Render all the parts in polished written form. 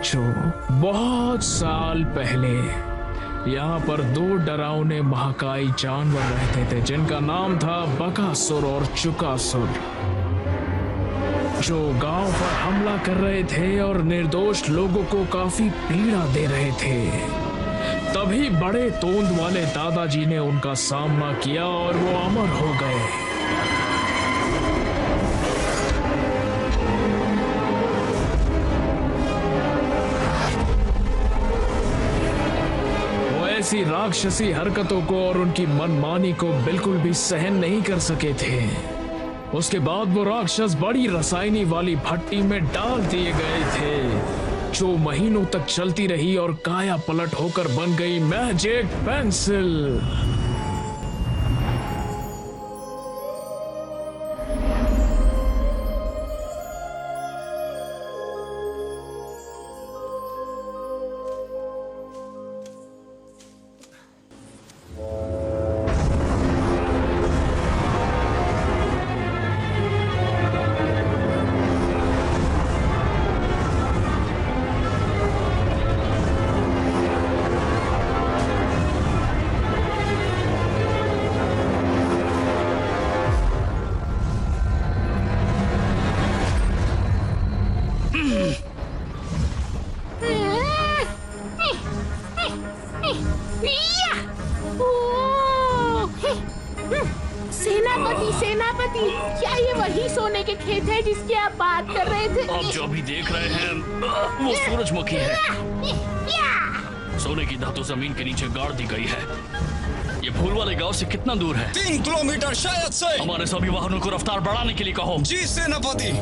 बच्चों, बहुत साल पहले यहाँ पर दो डरावने महाकाय जानवर रहते थे जिनका नाम था बकासुर और चुकासुर, जो गांव पर हमला कर रहे थे और निर्दोष लोगों को काफी पीड़ा दे रहे थे। तभी बड़े तोंद वाले दादाजी ने उनका सामना किया और वो अमर हो गए। ऐसी राक्षसी हरकतों को और उनकी मनमानी को बिल्कुल भी सहन नहीं कर सके थे। उसके बाद वो राक्षस बड़ी रसायनी वाली भट्टी में डाल दिए गए थे, जो महीनों तक चलती रही और काया पलट होकर बन गई मैजिक पेंसिल। सेनापति, क्या ये वही सोने के खेत है जिसकी आप बात कर रहे थे? आप जो अभी देख रहे हैं वो सूरजमुखी है। सोने की धातु जमीन के नीचे गाड़ दी गई है। ये फूल वाले गांव से कितना दूर है? 3 किलोमीटर शायद से। हमारे सभी वाहनों को रफ्तार बढ़ाने के लिए कहो। जी सेनापति।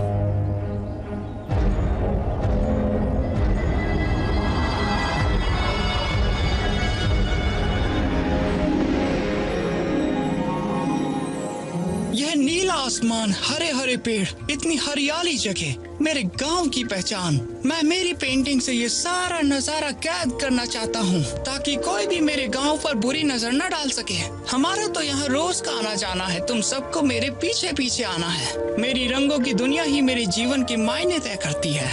यह नीला आसमान, हरे हरे पेड़, इतनी हरियाली जगह, मेरे गांव की पहचान। मैं मेरी पेंटिंग से ये सारा नजारा कैद करना चाहता हूँ ताकि कोई भी मेरे गांव पर बुरी नजर न डाल सके। हमारा तो यहाँ रोज का आना जाना है, तुम सबको मेरे पीछे पीछे आना है। मेरी रंगों की दुनिया ही मेरे जीवन के मायने तय करती है।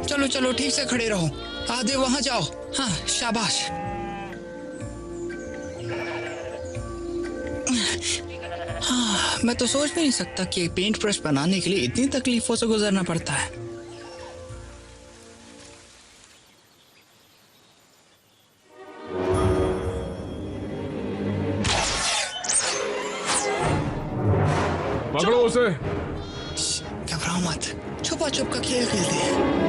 चलो चलो, ठीक से खड़े रहो। आधे वहाँ जाओ। हाँ, शाबाश। हाँ, मैं तो सोच भी नहीं सकता कि पेंट ब्रश बनाने के लिए इतनी तकलीफों से गुजरना पड़ता है। पकड़ो उसे। घबराओ मत, छुपा छुप का खेल खेलते हैं।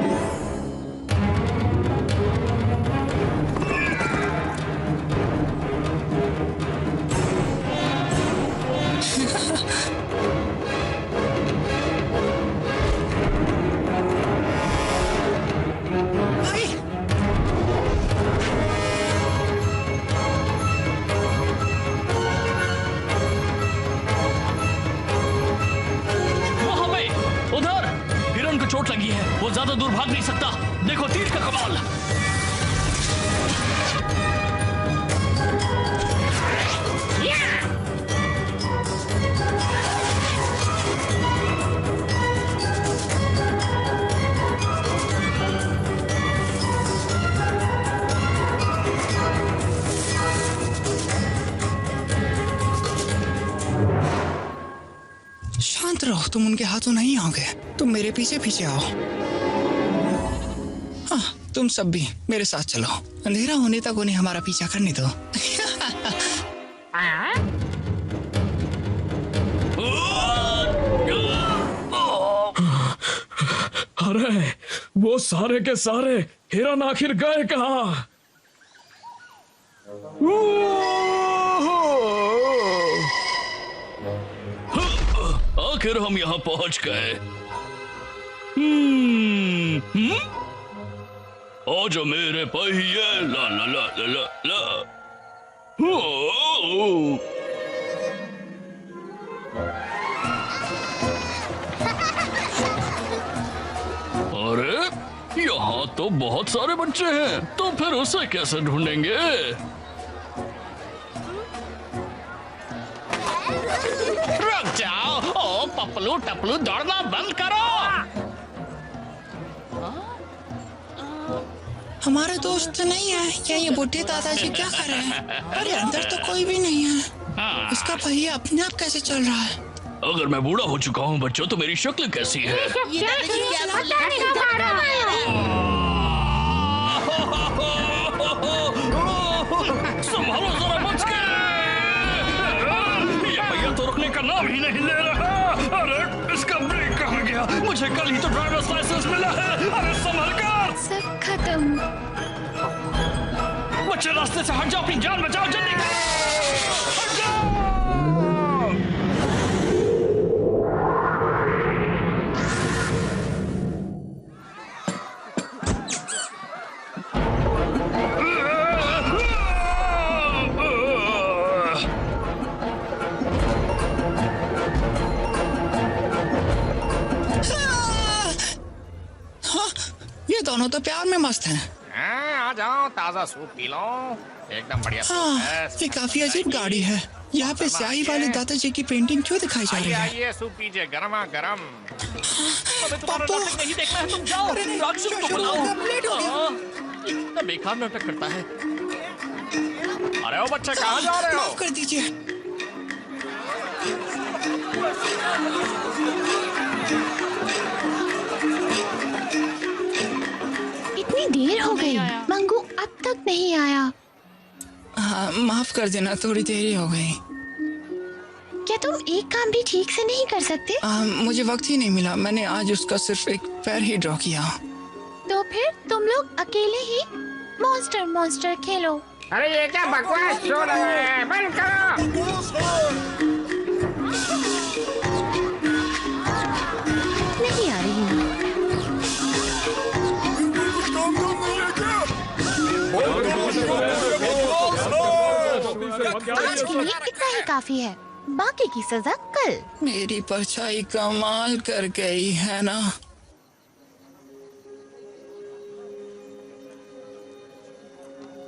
चोट लगी है, वो ज्यादा दूर भाग नहीं सकता। देखो तीर का कमाल। शांत रहो, तुम उनके हाथों नहीं आओगे। तुम मेरे पीछे पीछे आओ। हाँ, तुम सब भी मेरे साथ चलो। अंधेरा होने तक उन्हें हमारा पीछा करने दो। अरे वो सारे के सारे हिरन आखिर गए कहाँ? आखिर हम यहाँ पहुंच गए। आज मेरे पहिए ला ला ला ला ला ला। अरे यहाँ तो बहुत सारे बच्चे हैं, तो फिर उसे कैसे ढूंढेंगे? रुक जाओ। ओ पपलू टपलू दौड़ना बंद करो। हमारे दोस्त नहीं है या ये बुढ़े दादाजी क्या कर रहे हैं? अरे अंदर तो कोई भी नहीं है। इसका पहिया अपने आप कैसे चल रहा है? अगर मैं बूढ़ा हो चुका हूँ बच्चों तो मेरी शक्ल कैसी है? संभालो जरा बच के। ये भैया तो रुकने का नाम ही नहीं ले रहा। अरे इसका ब्रेक कहाँ गया? मुझे कल ही तो ड्राइवर्स लाइसेंस मिला है। अरे संभल कर। सब खत्म। बच्चे रास्ते से हट जाओ, अपनी जान बचाओ, जल्दी हट जाओ। ये दोनों तो प्यार में मस्त हैं। आ जाओ, ताजा सूप पी लो, एकदम बढ़िया सूप हाँ, है। ये काफी अजीब गाड़ी है। यहाँ पे स्याही वाले दादाजी की पेंटिंग क्यों दिखाई जा रही आइए है? आइए, सूप पीजिए, गरमा गरम। पापा, नहीं देखना है, तुम जाओ। अरे नहीं, राक्षस को शुरू बुलाओ। हो गया, लेट हो गया। इतना बेकार नाटक करता है। अरे ओ बच्चे, कहाँ जा रहे हो? माफ कर दीजिए। इतनी देर हो गई, मंगू अब तक नहीं आया। हाँ, माफ कर देना, थोड़ी देरी हो गई। क्या तुम एक काम भी ठीक से नहीं कर सकते? मुझे वक्त ही नहीं मिला। मैंने आज उसका सिर्फ एक पैर ही ड्रॉ किया। तो फिर तुम लोग अकेले ही मॉन्स्टर मॉन्स्टर खेलो। अरे ये क्या बकवास शो रहे हैं? बंद करो। नहीं आ रही हूँ। आज के लिए इतना ही काफी है, बाकी की सजा कल। मेरी परछाई कमाल कर गई है ना।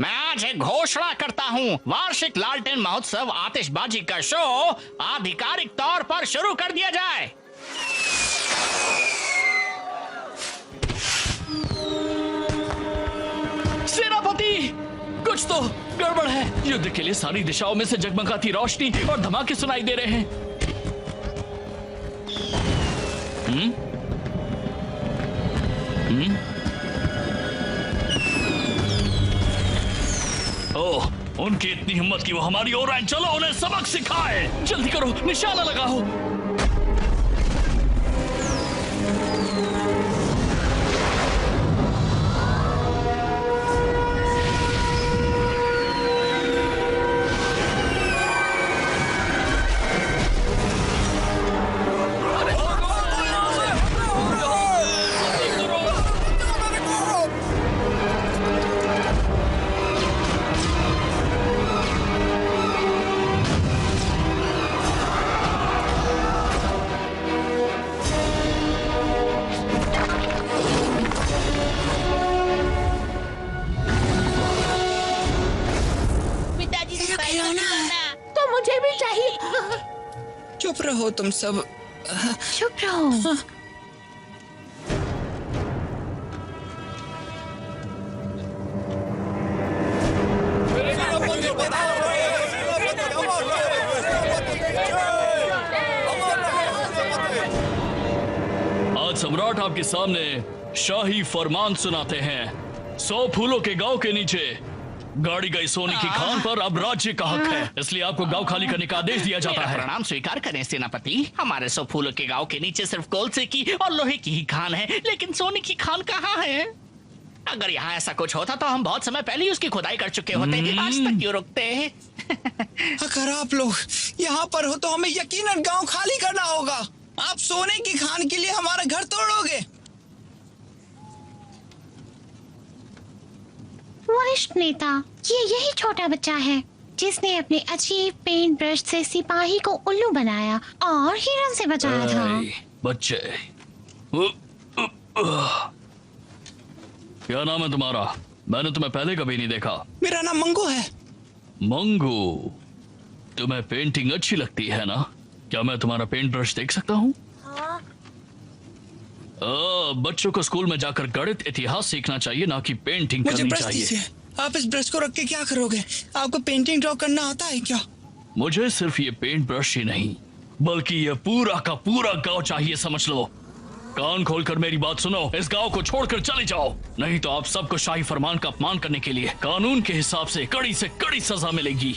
मैं आज एक घोषणा करता हूँ। वार्षिक लालटेन महोत्सव आतिशबाजी का शो आधिकारिक तौर पर शुरू कर दिया जाए। सेनापति, कुछ तो गड़बड़ है। युद्ध के लिए सारी दिशाओं में से जगमगाती रोशनी और धमाके सुनाई दे रहे हैं। ओह, उनकी इतनी हिम्मत कि वो हमारी ओर आए। चलो उन्हें सबक सिखाए। जल्दी करो, निशाना लगाओ। तो मुझे भी चाहिए। चुप रहो तुम सब। चुप रहो। आज सम्राट आपके सामने शाही फरमान सुनाते हैं। 100 फूलों के गांव के नीचे गाड़ी गई सोने की खान पर अब राज्य का हक है, इसलिए आपको गांव खाली करने का आदेश दिया जाता है। प्रणाम स्वीकार करें सेनापति। हमारे 100 फूलों के गांव के नीचे सिर्फ कोलसे की और लोहे की ही खान है, लेकिन सोने की खान कहाँ है? अगर यहाँ ऐसा कुछ होता तो हम बहुत समय पहले ही उसकी खुदाई कर चुके होते। आज तक क्यों रुकते हैं? अगर आप लोग यहाँ पर हो तो हमें यकीनन गांव खाली करना होगा। आप सोने की खान के लिए हमारा घर तोड़ोगे। वरिष्ठ नेता, ये यही छोटा बच्चा है जिसने अपने अजीब पेंट ब्रश से सिपाही को उल्लू बनाया और हिरन से बचाया था। बच्चे, क्या नाम है तुम्हारा? मैंने तुम्हें पहले कभी नहीं देखा। मेरा नाम मंगू है। मंगू, तुम्हें पेंटिंग अच्छी लगती है ना? क्या मैं तुम्हारा पेंट ब्रश देख सकता हूँ? बच्चों को स्कूल में जाकर गणित इतिहास सीखना चाहिए, ना कि पेंटिंग मुझे करनी ब्रश चाहिए। दीजिए। आप इस ब्रश को रख के क्या करोगे? आपको पेंटिंग ड्रॉ करना आता है क्या? मुझे सिर्फ ये पेंट ब्रश ही नहीं, बल्कि ये पूरा का पूरा गांव चाहिए, समझ लो। कान खोलकर मेरी बात सुनो, इस गांव को छोड़कर चले जाओ, नहीं तो आप सबको शाही फरमान का अपमान करने के लिए कानून के हिसाब से कड़ी सजा मिलेगी।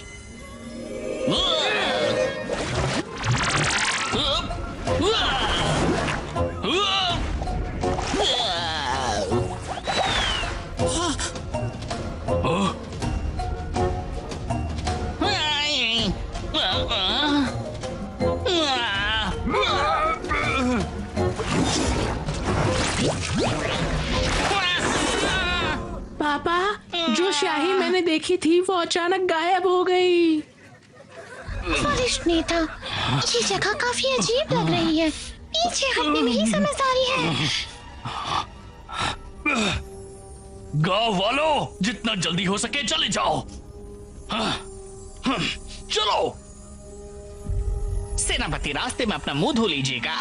पापा, जो शाही मैंने देखी थी वो अचानक गायब हो गई। वरिष्ठ नेता, ये जगह काफी अजीब लग रही है। पीछे हटने में ही समझदारी है। गांव वालों, जितना जल्दी हो सके चले जाओ। चलो। सेनापति, रास्ते में अपना मुंह धो लीजिएगा।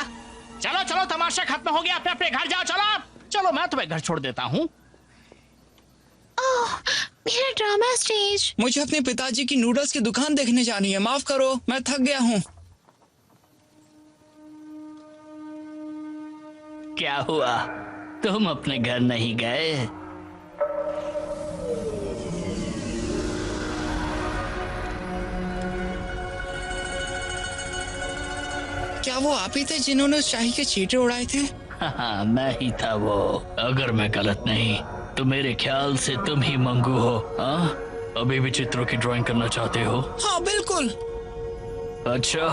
चलो चलो, तमाशा खत्म हो गया, अपने अपने घर जाओ। चलो चलो, मैं तुम्हें घर छोड़ देता हूँ। ओह, मेरा ड्रामा स्टेज। मुझे अपने पिताजी की नूडल्स की दुकान देखने जानी है। माफ करो, मैं थक गया हूँ। क्या हुआ, तुम अपने घर नहीं गए? क्या वो आप ही थे जिन्होंने उस शाही के चींटे उड़ाए थे? हाँ, मैं ही था वो। अगर मैं गलत नहीं तो मेरे ख्याल से तुम ही मंगू हो। हाँ, अभी भी चित्रों की ड्राइंग करना चाहते हो? हाँ बिल्कुल। अच्छा।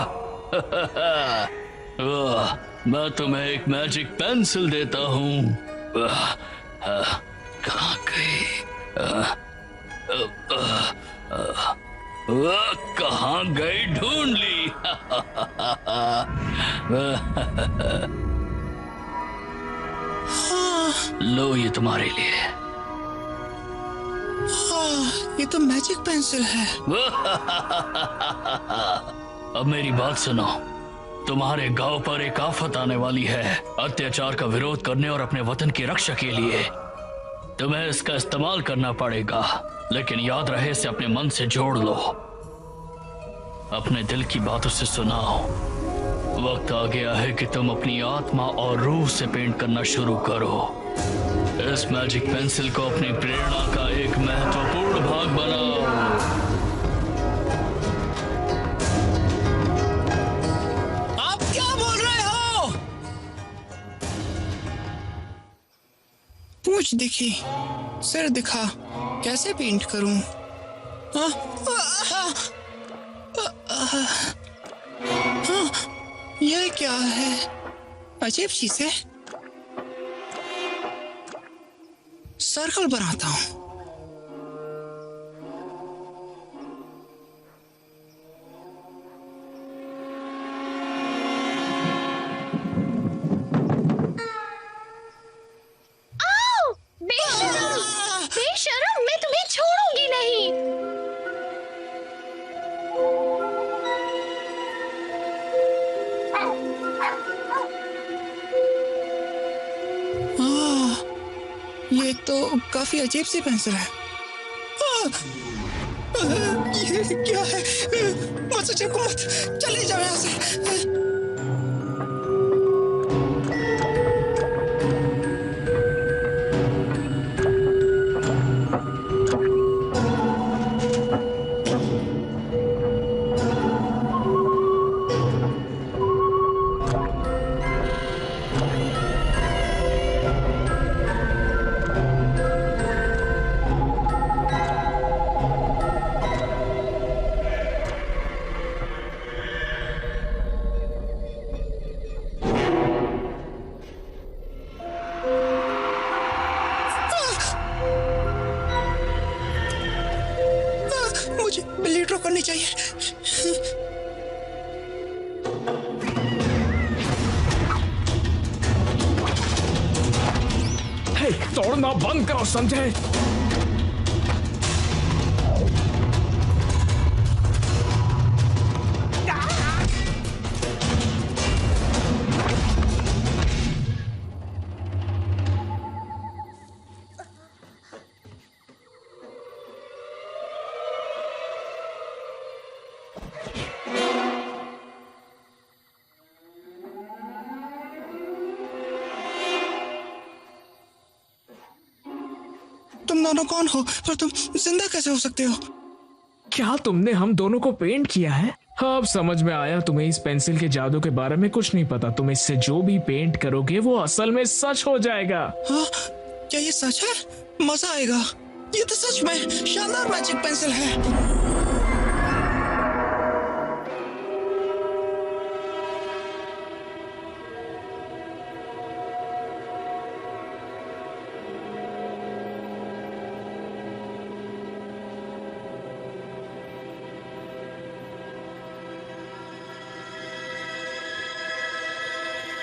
मैं तुम्हें एक मैजिक पेंसिल देता हूँ। कहाँ गई? कहाँ गई? ढूंढ ली। लो, ये तुम्हारे लिए। हाँ, ये तो मैजिक पेंसिल है। अब मेरी बात सुनो, तुम्हारे गांव पर एक आफत आने वाली है। अत्याचार का विरोध करने और अपने वतन की रक्षा के लिए तुम्हें इसका इस्तेमाल करना पड़ेगा, लेकिन याद रहे इसे अपने मन से जोड़ लो, अपने दिल की बातों से सुनाओ। वक्त आ गया है कि तुम अपनी आत्मा और रूह से पेंट करना शुरू करो। इस मैजिक पेंसिल को अपनी प्रेरणा का एक महत्वपूर्ण भाग बनाओ। आप क्या बोल रहे हो? पूंछ दिखी, सिर दिखा, कैसे पेंट करूं? यह क्या है? अजीब चीज है। सर्कल बनाता हूं। बेशरम, मैं तुम्हें छोड़ूंगी नहीं। ये तो काफी अजीब सी पेंसिल है। ये क्या है? मुझसे चको मत, चले जाओ यहाँ से। मुझे बिल्ली ड्रॉ करनी चाहिए। हे, तोड़ना बंद करो, समझे? तुम दोनों कौन हो और तुम जिंदा कैसे हो सकते हो? क्या तुमने हम दोनों को पेंट किया है? हाँ, अब समझ में आया। तुम्हें इस पेंसिल के जादू के बारे में कुछ नहीं पता। तुम इससे जो भी पेंट करोगे वो असल में सच हो जाएगा। हाँ, क्या ये सच है? मजा आएगा। ये तो सच में शानदार मैजिक पेंसिल है।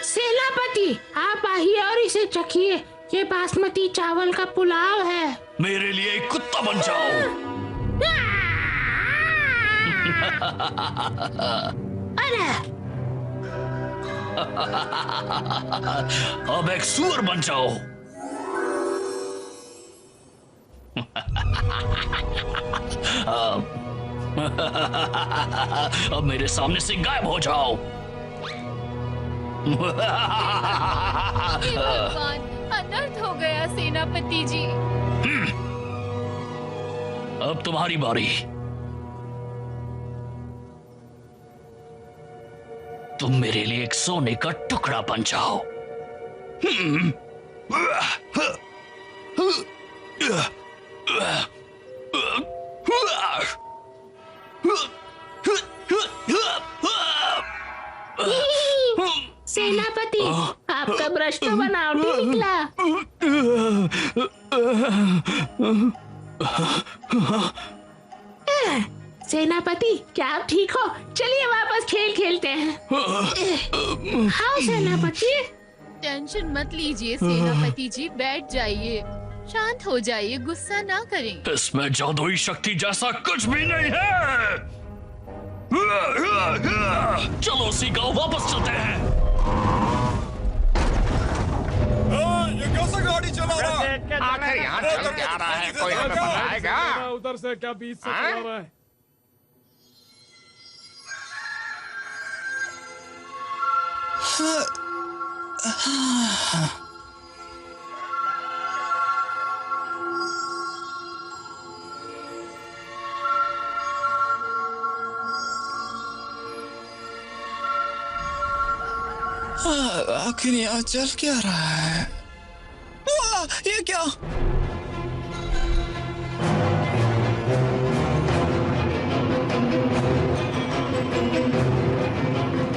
सेनापति, आप आइए और इसे चखिए। ये बासमती चावल का पुलाव है। मेरे लिए एक कुत्ता बन जाओ। अरे अब एक सुअर बन जाओ। अब मेरे सामने से गायब हो जाओ। हे भगवान, अनर्थ हो गया सेनापति जी। अब तुम्हारी बारी। तुम मेरे लिए एक सोने का टुकड़ा बन जाओ। सेनापति, आपका ब्रश तो बनावटी निकला। सेनापति, क्या आप ठीक हो? चलिए वापस खेल खेलते हैं। हाँ सेनापति। टेंशन मत लीजिए सेनापति जी, बैठ जाइए, शांत हो जाइए, गुस्सा ना करें। इसमें जादुई शक्ति जैसा कुछ भी नहीं है। चलो सीगाओ, वापस चलते हैं। ये कैसा गाड़ी चला रहा है? आखिर यहाँ चल क्या रहा है? कोई हमें बताएगा? उधर से क्या बीच से हाँ? चला रहा है? आखिर यहाँ चल क्या रहा है? ये क्या?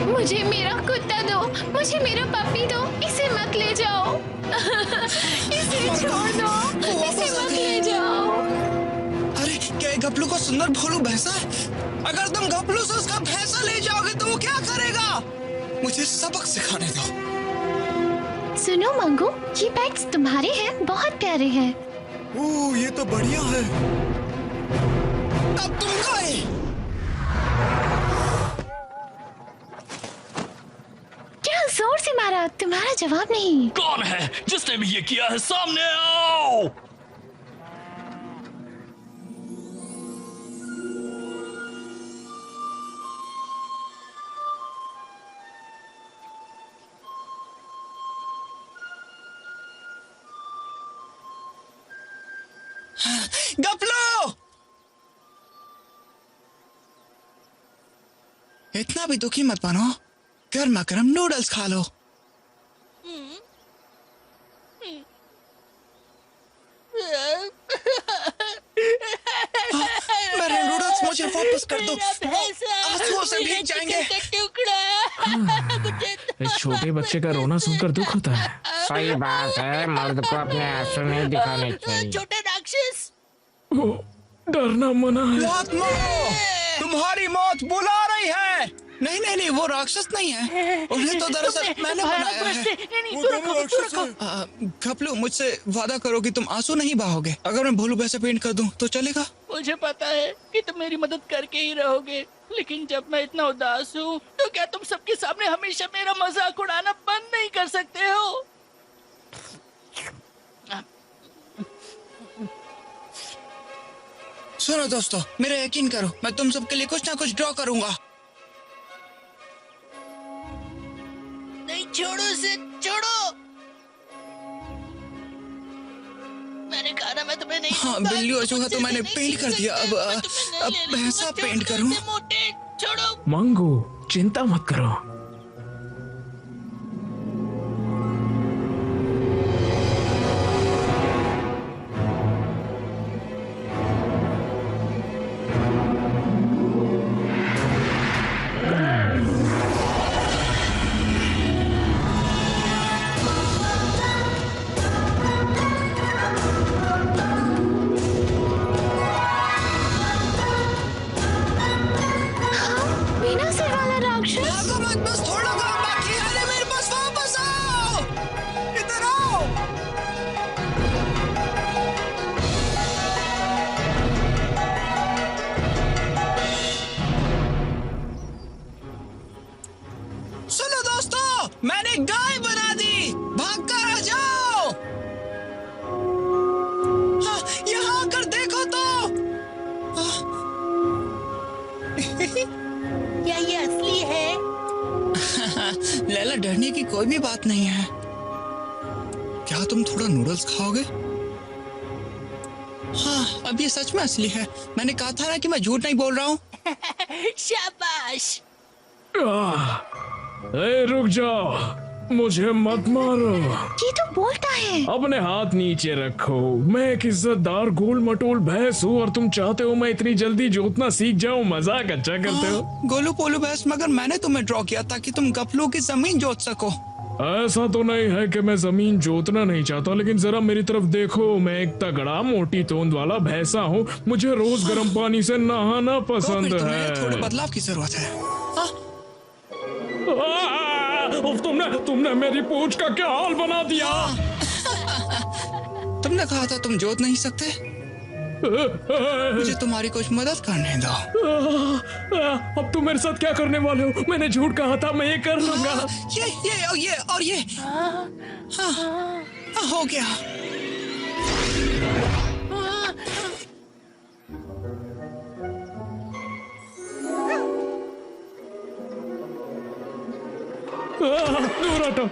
मुझे मेरा कुत्ता दो, मुझे मेरा पपी दो, इसे मत ले जाओ। इसे छोड़ दो, इसे मत ले जाओ। अरे क्या ये गपलू को सुंदर भोलू भैंसा है? अगर तुम गपलू से उसका भैंसा ले जाओगे तो वो क्या करेगा? मुझे सबक सिखाने दो। सुनो मंगू, ये पेट्स तुम्हारे हैं, बहुत प्यारे हैं। ओह, ये तो बढ़िया है। अब तुम गए। क्या जोर से मारा? तुम्हारा जवाब नहीं। कौन है जिसने भी ये किया है? सामने आओ। गपलू! इतना भी दुखी मत बनो। गर्मा गर्म नूडल्स खा लो। मेरे नूडल्स मुझे वापस कर दो। आंसुओं से भीग जाएंगे। इस छोटे बच्चे का रोना सुनकर दुख होता है। सही बात है, मर्द को अपने आंसू नहीं दिखाने चाहिए। छोटे राक्षस, वो डरना मना है। मौत मारो! तुम्हारी मौत बुला रही है। नहीं नहीं नहीं, वो राक्षस नहीं है। उन्हें तो दरअसल मैंने बनाया है। गपलू, मुझसे वादा करो कि तुम आंसू नहीं बहाओगे। अगर मैं भोलू वैसे पेंट कर दूं तो चलेगा? मुझे पता है कि तुम मेरी मदद करके ही रहोगे, लेकिन जब मैं इतना उदास हूँ तो क्या तुम सबके सामने हमेशा मेरा मजाक उड़ाना बंद नहीं कर सकते हो? सुनो दोस्तों, मेरा यकीन करो, मैं तुम सबके लिए कुछ ना कुछ ड्रॉ करूंगा। नहीं, छोड़ो इसे, छोड़ो। मैंने कहा ना मैं तुम्हें नहीं। हाँ, बिल्ली और चूहा तो मैंने पेंट कर दिया। अब भैंसा पेंट करूं। मोटे, छोड़ो। मंगू, चिंता मत करो। बिना सिर वाला राक्षस। भागो मत, बस थोड़ा काम बाकी है। अरे मेरे पास वापस आओ, इधर आओ। सुनो दोस्तों, मैंने गाय बना दी, भाग कर आ जाओ। हाँ, यहाँ आकर देखो तो। क्या ये असली है? लैला, डरने की कोई भी बात नहीं है। क्या तुम थोड़ा नूडल्स खाओगे? हाँ, अब ये सच में असली है। मैंने कहा था ना कि मैं झूठ नहीं बोल रहा हूँ। शाबाश। ए, रुक जाओ, मुझे मत मारो। ये तो बोलता है। अपने हाथ नीचे रखो। मैं एक इज्जतदार गोल मटोल भैंस हूँ और तुम चाहते हो मैं इतनी जल्दी जोतना सीख जाऊँ। मजाक अच्छा करते हो। गोलू पोलू भैंस, मगर मैंने तुम्हें ड्रॉ किया ताकि तुम गपलू की जमीन जोत सको। ऐसा तो नहीं है कि मैं जमीन जोतना नहीं चाहता, लेकिन जरा मेरी तरफ देखो। मैं एक तगड़ा मोटी तोंद वाला भैंसा हूँ। मुझे रोज गर्म पानी से नहाना तो पसंद फिर तुम्हें है। थोड़े बदलाव की जरूरत है। उफ, तुमने मेरी पूंछ का क्या हाल बना दिया। तुमने कहा था तुम जोत नहीं सकते। मुझे तुम्हारी कुछ मदद करने दो। अब तुम मेरे साथ क्या करने वाले हो? मैंने झूठ कहा था, मैं ये कर लूंगा। ये हाँ, हो गया।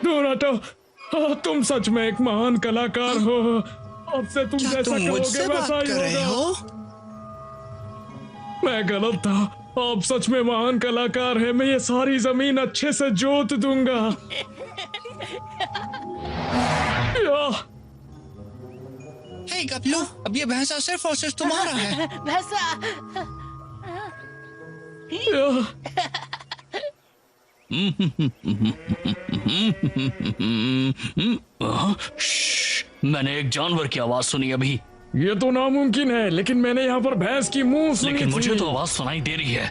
दूर हटो। तुम सच में एक महान कलाकार हो। अब से तुम क्या जैसा तुम मुझसे कहोगे बात वैसा ही कर रहे होगा। हो? मैं गलत था। आप सच में महान कलाकार है। मैं ये सारी जमीन अच्छे से जोत दूंगा। हे गपलू, अब ये भैंसा सिर्फ और सिर्फ तुम्हारा है। भैंसा। मैंने एक जानवर की आवाज सुनी अभी। ये तो नामुमकिन है, लेकिन मैंने यहाँ पर भैंस की मुंह सुनी लेकिन थी। मुझे तो आवाज सुनाई दे रही है।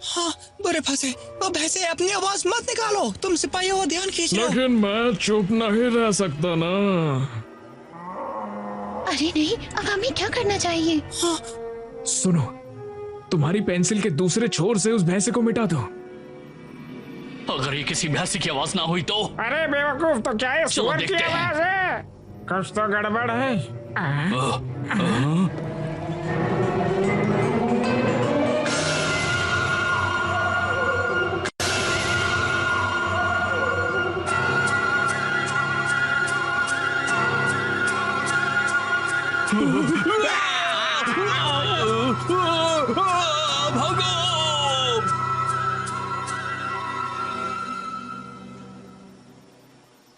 हाँ, बुरे फंसे। वो भैंसे, अपनी आवाज मत निकालो। तुम सिपाहियों को ध्यान खींच लो। लेकिन मैं चुप नहीं रह सकता ना। अरे नहीं, अब हमें क्या करना चाहिए? सुनो, तुम्हारी पेंसिल के दूसरे छोर से उस भैंसे को मिटा दो। अगर ये किसी भैंसे की आवाज ना हुई तो? अरे बेवकूफ, तो क्या ये चलो सुअर की देखते हैं। आवाज है? कुछ तो गड़बड़ है।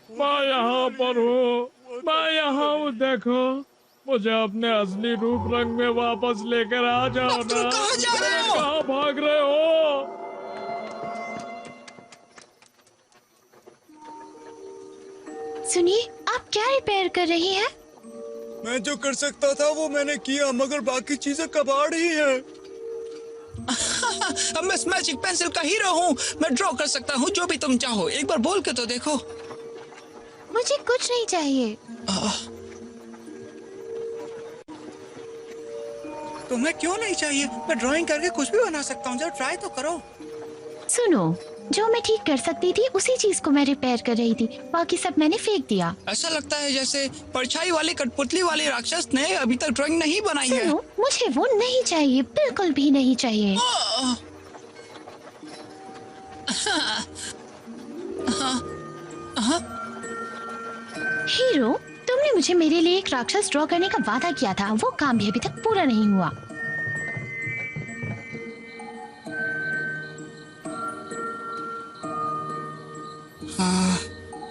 मैं यहाँ पर हूँ, मैं यहाँ हूँ। देखो, मुझे अपने असली रूप रंग में वापस लेकर आ जाओ अब तुम ना। कहाँ जा रहे हो? कहाँ भाग रहे हो? सुनिए, आप क्या रिपेयर कर रही हैं? मैं जो कर सकता था वो मैंने किया, मगर बाकी चीजें कबाड़ ही है। अब मैं इस मैजिक पेंसिल का हीरो हूँ। मैं ड्रॉ कर सकता हूँ जो भी तुम चाहो। एक बार बोल के तो देखो। मुझे कुछ नहीं चाहिए। तुम्हें क्यों नहीं चाहिए? मैं ड्राइंग करके कुछ भी बना सकता हूँ। जरा ट्राई तो करो। सुनो, जो मैं ठीक कर सकती थी उसी चीज को मैं रिपेयर कर रही थी, बाकी सब मैंने फेंक दिया। ऐसा लगता है जैसे परछाई वाले कठपुतली वाले राक्षस ने अभी तक ड्राइंग नहीं बनाई है। सुनो, मुझे वो नहीं चाहिए, बिल्कुल भी नहीं चाहिए। हीरो, तुमने मुझे मेरे लिए एक राक्षस ड्रॉ करने का वादा किया था, वो काम भी अभी तक पूरा नहीं हुआ।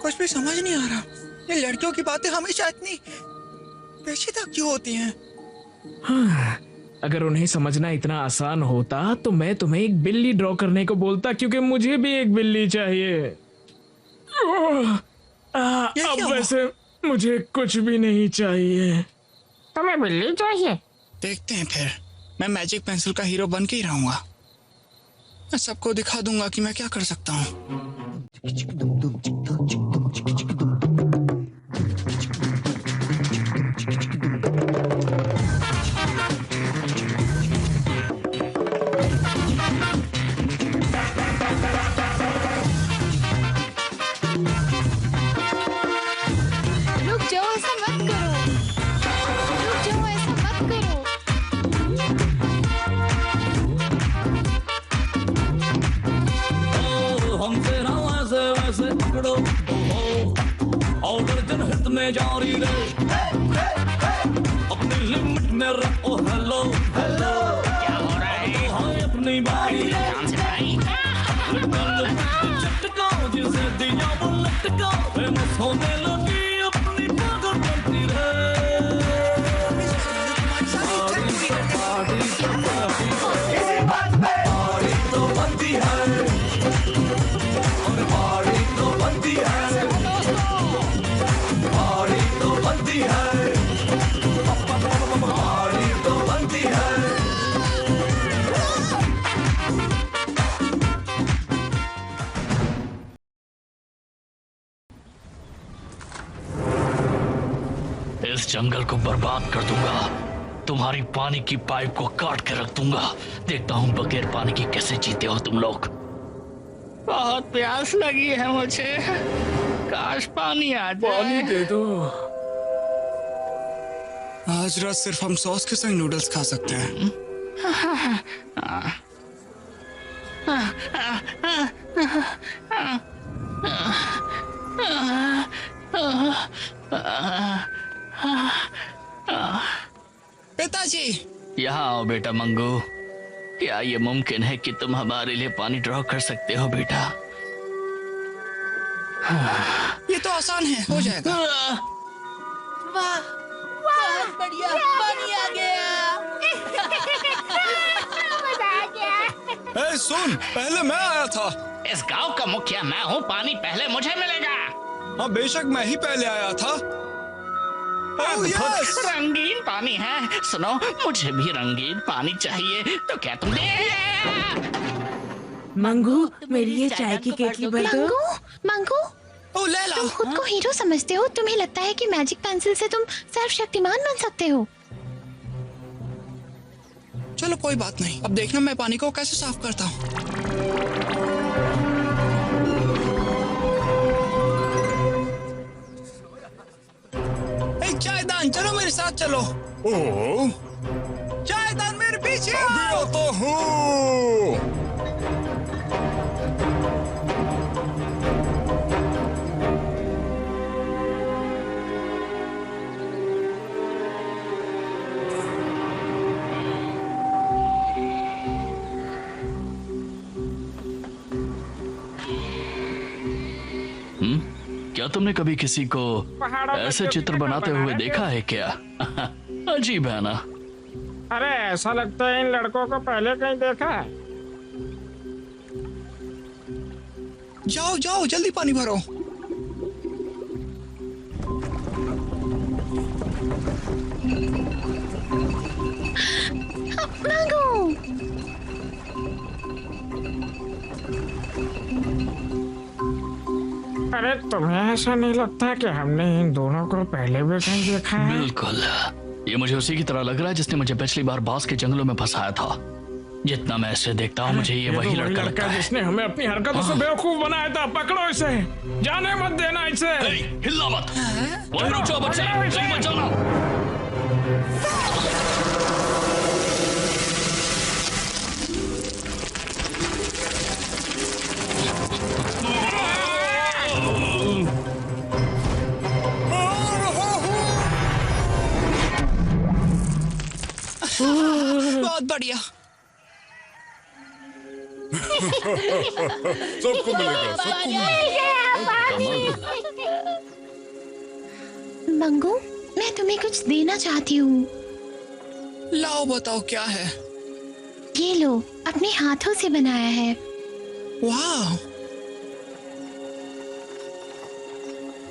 कुछ भी समझ नहीं आ रहा। ये लड़कियों की बातें हमेशा इतनी पेचीदा क्यों होती हैं? हाँ, अगर उन्हें समझना इतना आसान होता तो मैं तुम्हें एक बिल्ली ड्रॉ करने को बोलता, क्योंकि मुझे भी एक बिल्ली चाहिए। अब वैसे मुझे कुछ भी नहीं चाहिए। तुम्हें बिल्ली चाहिए? देखते हैं फिर। मैं मैजिक पेंसिल का हीरो बन के ही रहूंगा। मैं सबको दिखा दूंगा कि मैं क्या कर सकता हूँ। रुक जाओ, ऐसा मत करो। रुक जाओ, ऐसा मत करो। हमसे ना वैसे वैसे पकड़ो और गर्दन हित में जारी रहे, अपनी लिमिट में रखो। हेलो हेलो, क्या हो रहा है? हाँ अपनी बारी ध्यान से भाई। झटका जिसे दिया वो लटका, फेमस होने लगी अपनी पागल बनती रहे। पारी तो बनती है, और पारी तो बनती है, पारी तो बनती है, पारी तो बनती है। इस जंगल को बर्बाद कर दूंगा, तुम्हारी पानी की पाइप को काट के रख दूंगा। देखता हूँ बगैर पानी की कैसे जीते हो तुम लोग। बहुत प्यास लगी है मुझे, काश पानी आ जाए। पानी दे दो। आज रात सिर्फ हम सॉस के संग नूडल्स खा सकते हैं। पिताजी, यहाँ आओ बेटा मंगू। क्या ये मुमकिन है कि तुम हमारे लिए पानी ड्रॉ कर सकते हो बेटा? ये तो आसान है, हो जाएगा। वाह, बहुत बढ़िया, पानी आ गया। मजा आ गया। ए, सुन, पहले मैं आया था। इस गांव का मुखिया मैं हूँ, पानी पहले मुझे मिलेगा। हाँ बेशक मैं ही पहले आया था। Oh, yes! रंगीन पानी है। सुनो, मुझे भी रंगीन पानी चाहिए, तो क्या तुम दे? मंगू, मेरी ये चाय की केतली भर दो। मंगू, मंगू, ओ लैला, तुम खुद को हीरो समझते हो? तुम्हें लगता है कि मैजिक पेंसिल से तुम सर्वशक्तिमान बन सकते हो? चलो कोई बात नहीं। अब देखना मैं पानी को कैसे साफ करता हूँ। चायदान, चलो मेरे साथ चलो। ओह, चायदान मेरे पीछे अभी आओ। आता हूँ। क्या तुमने कभी किसी को ऐसे चित्र बनाते हुए देखा है क्या? अजीब है ना? अरे ऐसा लगता है इन लड़कों को पहले कहीं देखा है। जाओ जाओ, जल्दी पानी भरो। मंगू, अरे तुम्हें ऐसा नहीं लगता कि हमने इन दोनों को पहले भी कहीं देखा है? बिल्कुल, ये मुझे उसी की तरह लग रहा है जिसने मुझे पिछली बार बांस के जंगलों में फंसाया था। जितना मैं इसे देखता हूँ मुझे ये वही लड़का लगता है जिसने हमें अपनी हरकतों से बेवकूफ बनाया था। पकड़ो इसे, जाने मत देना इसे। हिलना मत, वहीं रुक जाओ बच्चे, कहीं मत जाना। बहुत बढ़िया। सबको मिलेगा, सबको मिलेगा। मंगू, मैं तुम्हें कुछ देना चाहती हूँ। लाओ बताओ क्या है। ये लो, अपने हाथों से बनाया है। वाह।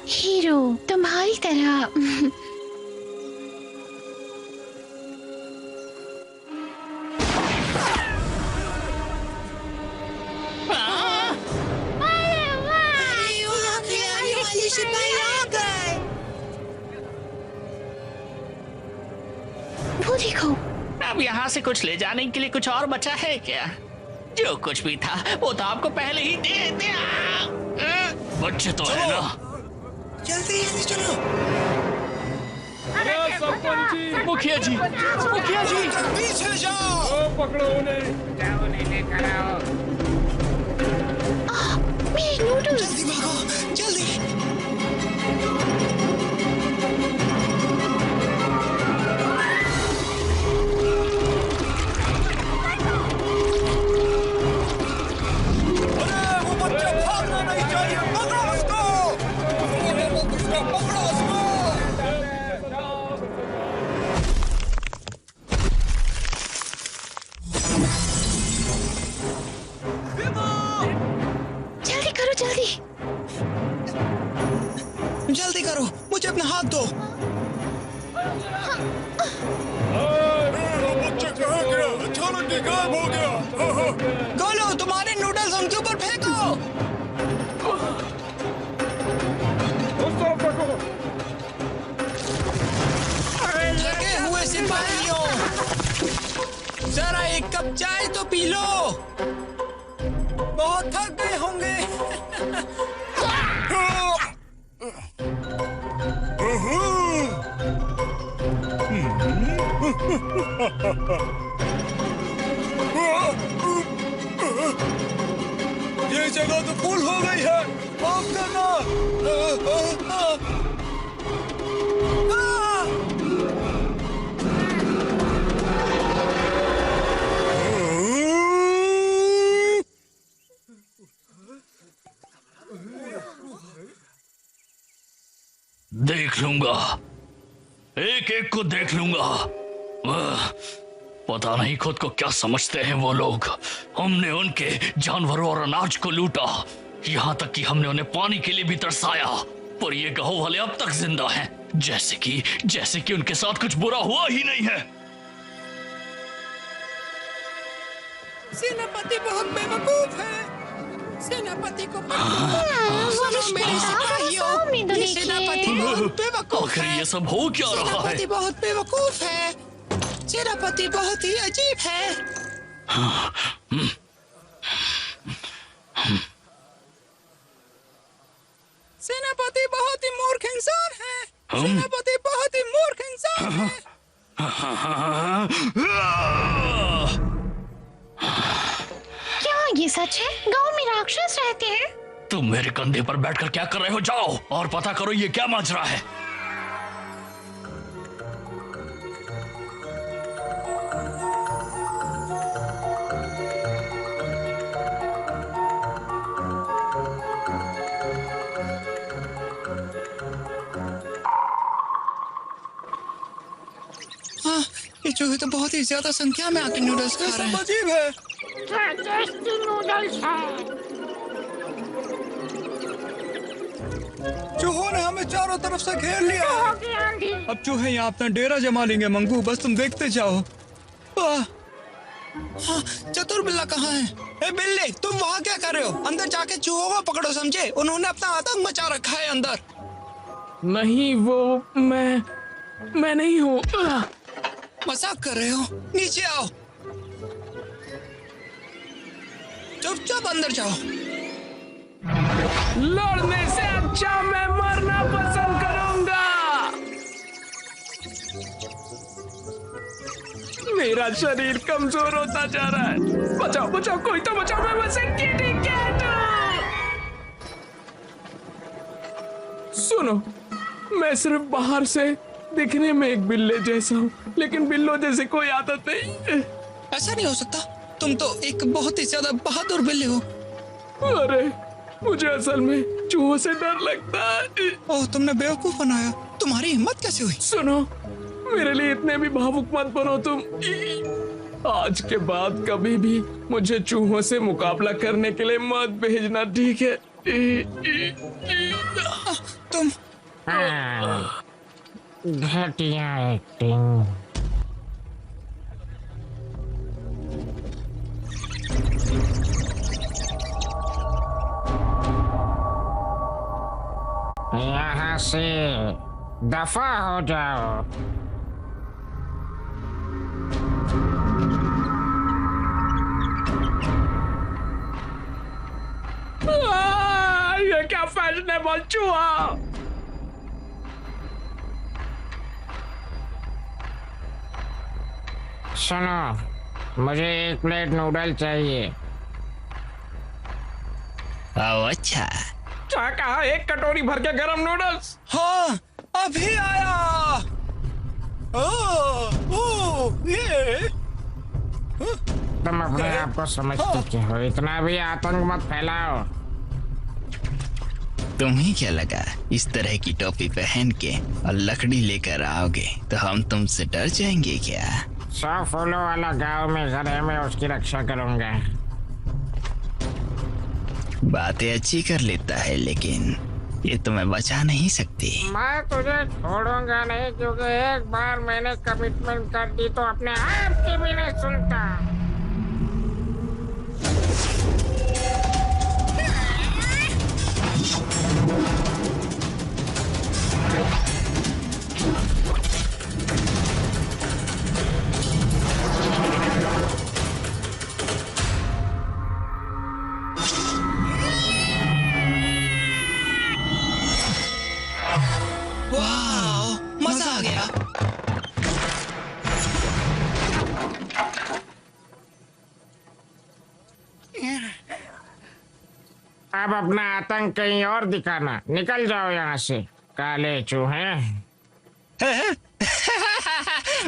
हीरो तुम्हारी तरह। वो देखो। अब यहाँ से कुछ ले जाने के लिए कुछ और बचा है क्या? जो कुछ भी था वो तो आपको पहले ही दे दिया। बच्चे तो है ना। जल्दी जल्दी चलो। मुखिया जी, मुखिया जी, पीछे जाओ। पकड़ो उन्हें, जाओ उन्हें लेकर आओ। मेरे नूडल्स। जल्दी भागो, जल्दी। जल्दी करो, मुझे अपना हाथ दो। बच्चा कहाँ गया? अचानक ही गायब हो गया। गोलू, तुम्हारे नूडल्स उनके ऊपर फेंको। थके हुए सिपाहियों, जरा एक कप चाय तो पी लो। बहुत थक गए होंगे। ये जगह तो फुल हो गई है। माफ करना। देख लूंगा, एक एक को देख लूंगा। पता नहीं खुद को क्या समझते हैं वो लोग। हमने उनके जानवरों और अनाज को लूटा, यहाँ तक कि हमने उन्हें पानी के लिए भी तरसाया, पर ये गांव वाले अब तक जिंदा हैं, जैसे कि उनके साथ कुछ बुरा हुआ ही नहीं है। सेनापति बहुत बेवकूफ है। सेनापति को मेरे सिपाहियों, ये सेनापति बहुत बेवकूफ आखिर है। ये सब हो क्या रहा है? सेनापति बहुत बेवकूफ है। सेनापति बहुत ही अजीब है। सेनापति बहुत ही मूर्ख इंसान है। सेनापति बहुत ही मूर्ख इंसान है। क्या ये सच है? गांव में राक्षस रहते हैं? तुम मेरे कंधे पर बैठकर क्या कर रहे हो? जाओ और पता करो ये क्या माजरा है। हाँ, ये चूहे तो बहुत ही ज्यादा संख्या में आके नूडल्स खा रहे हैं। अजीब है। चूहों ने हमें चारों तरफ से घेर लिया। अब चूहे यहाँ अपना डेरा जमा लेंगे। मंगू, बस तुम देखते जाओ। हाँ, चतुर बिल्ला कहाँ है? ए बिल्ली, तुम वहाँ क्या कर रहे हो? अंदर जाके चूहों को पकड़ो, समझे? उन्होंने अपना आतंक मचा रखा है अंदर। नहीं, वो मैं नहीं हूँ। मजाक कर रहे हो? नीचे आओ। चुपचाप अंदर जाओ। लड़ने से अच्छा मैं मरना पसंद करूंगा। मेरा शरीर कमजोर होता जा रहा है। बचाओ बचाओ, कोई तो बचाओ, मैं बस एक किटी कैट हूं। सुनो, मैं सिर्फ बाहर से दिखने में एक बिल्ले जैसा हूँ, लेकिन बिल्लों जैसे कोई आदत नहीं। ऐसा नहीं हो सकता, तुम तो एक बहुत ही ज्यादा बहादुर बिल्ली हो। अरे मुझे असल में चूहों से डर लगता है। ओह, तुमने बेवकूफ बनाया। तुम्हारी हिम्मत कैसे हुई? सुनो, मेरे लिए इतने भी भावुक मत बनो तुम। आज के बाद कभी भी मुझे चूहों से मुकाबला करने के लिए मत भेजना, ठीक है? तुम घटिया एक्टिंग। यहाँ से दफा हो जाओ। ये क्या फैशनेबल चूहा! सुनो, मुझे 1 प्लेट नूडल चाहिए। अच्छा, क्या कहा? 1 कटोरी भर के गरम नूडल्स? हाँ, अभी आया। ये तुम अपने आप को समझते क्या हो? इतना भी आतंक मत फैलाओ। तुम्हें क्या लगा इस तरह की टोपी पहन के और लकड़ी लेकर आओगे तो हम तुमसे डर जाएंगे क्या? 100 फूलों वाला गांव में घर है, मैं उसकी रक्षा करूंगा। बातें अच्छी कर लेता है, लेकिन ये तुम्हें बचा नहीं सकती। मैं तुझे छोड़ूंगा नहीं, क्योंकि एक बार मैंने कमिटमेंट कर दी तो अपने आप की भी नहीं सुनता। वाह, मजा आ गया। अब अपना आतंक कहीं और दिखाना। निकल जाओ यहाँ से, काले चूहे।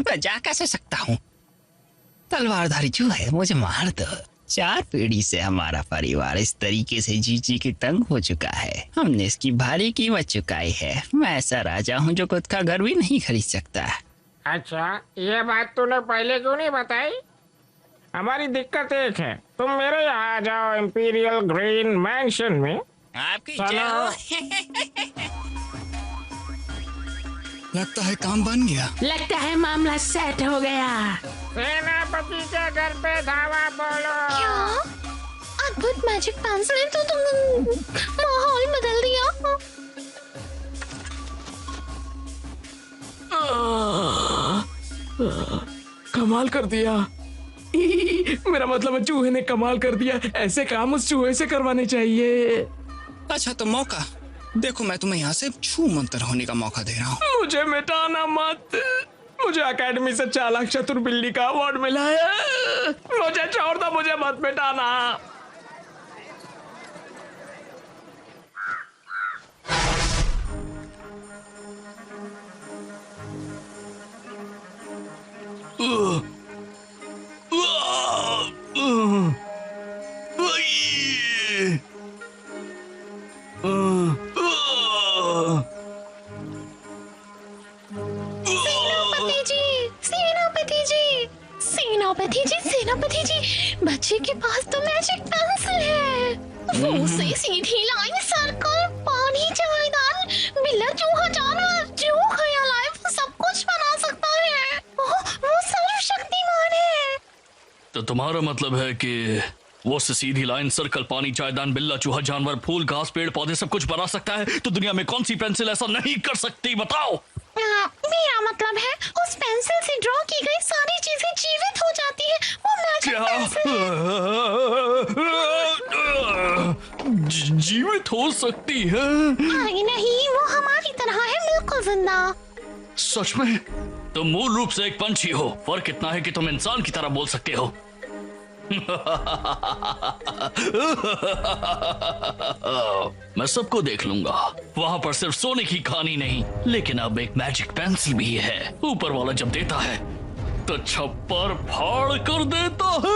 मैं जा कैसे सकता हूँ? तलवारधारी चूहे, मुझे मार दो। 4 पीढ़ी से हमारा परिवार इस तरीके से जी जी के तंग हो चुका है। हमने इसकी भारी कीमत चुकाई है। मैं ऐसा राजा हूँ जो खुद का घर भी नहीं खरीद सकता। अच्छा, ये बात तूने पहले क्यों नहीं बताई? हमारी दिक्कत एक है, तुम मेरे यहाँ आ जाओ इंपीरियल ग्रीन मैंशन में। आपकी लगता है काम बन गया। लगता है मामला सेट हो गया। सेनापति के घर पे धावा बोलो। क्या अद्भुत मैजिक पेंसिल ने तो तुम माहौल बदल दिया। कमाल कर दिया। मेरा मतलब है चूहे ने कमाल कर दिया। ऐसे काम उस चूहे से करवाने चाहिए। अच्छा, तो मौका देखो, मैं तुम्हें यहाँ से छू मंतर होने का मौका दे रहा हूँ। मुझे मिटाना मत। मुझे एकेडमी से चालाक चतुर बिल्ली का अवार्ड मिला है। मुझे छोड़ दो, मुझे मत मिटाना। सेनापति जी, बच्चे के पास तो मैजिक पेंसिल है। वो से सीधी लाइन, सर्कल, पानी, चायदान, बिल्ला, चूहा, जानवर, जो ख्याल आए वो सब कुछ बना सकता है। वो सर्वशक्तिमान है। तो तुम्हारा मतलब है कि वो से सीधी लाइन, सर्कल, पानी, चायदान, बिल्ला, चूहा, जानवर, फूल, घास, पेड़ पौधे सब कुछ बना सकता है? तो दुनिया में कौन सी पेंसिल ऐसा नहीं कर सकती, बताओ? मेरा मतलब है उस पेंसिल से ड्रॉ की गई सारी चीजें जीवित हो जाती है। वो मैजिक पेंसिल जीवित हो सकती है? अरे नहीं, वो हमारी तरह है, बिल्कुल जिंदा। सच में? तुम मूल रूप से एक पंछी हो, फर्क इतना है कि तुम इंसान की तरह बोल सकते हो। मैं सबको देख लूंगा। वहां पर सिर्फ सोने की खानी नहीं, लेकिन अब एक मैजिक पेंसिल भी है। ऊपर वाला जब देता है तो छप्पर फाड़ कर देता है।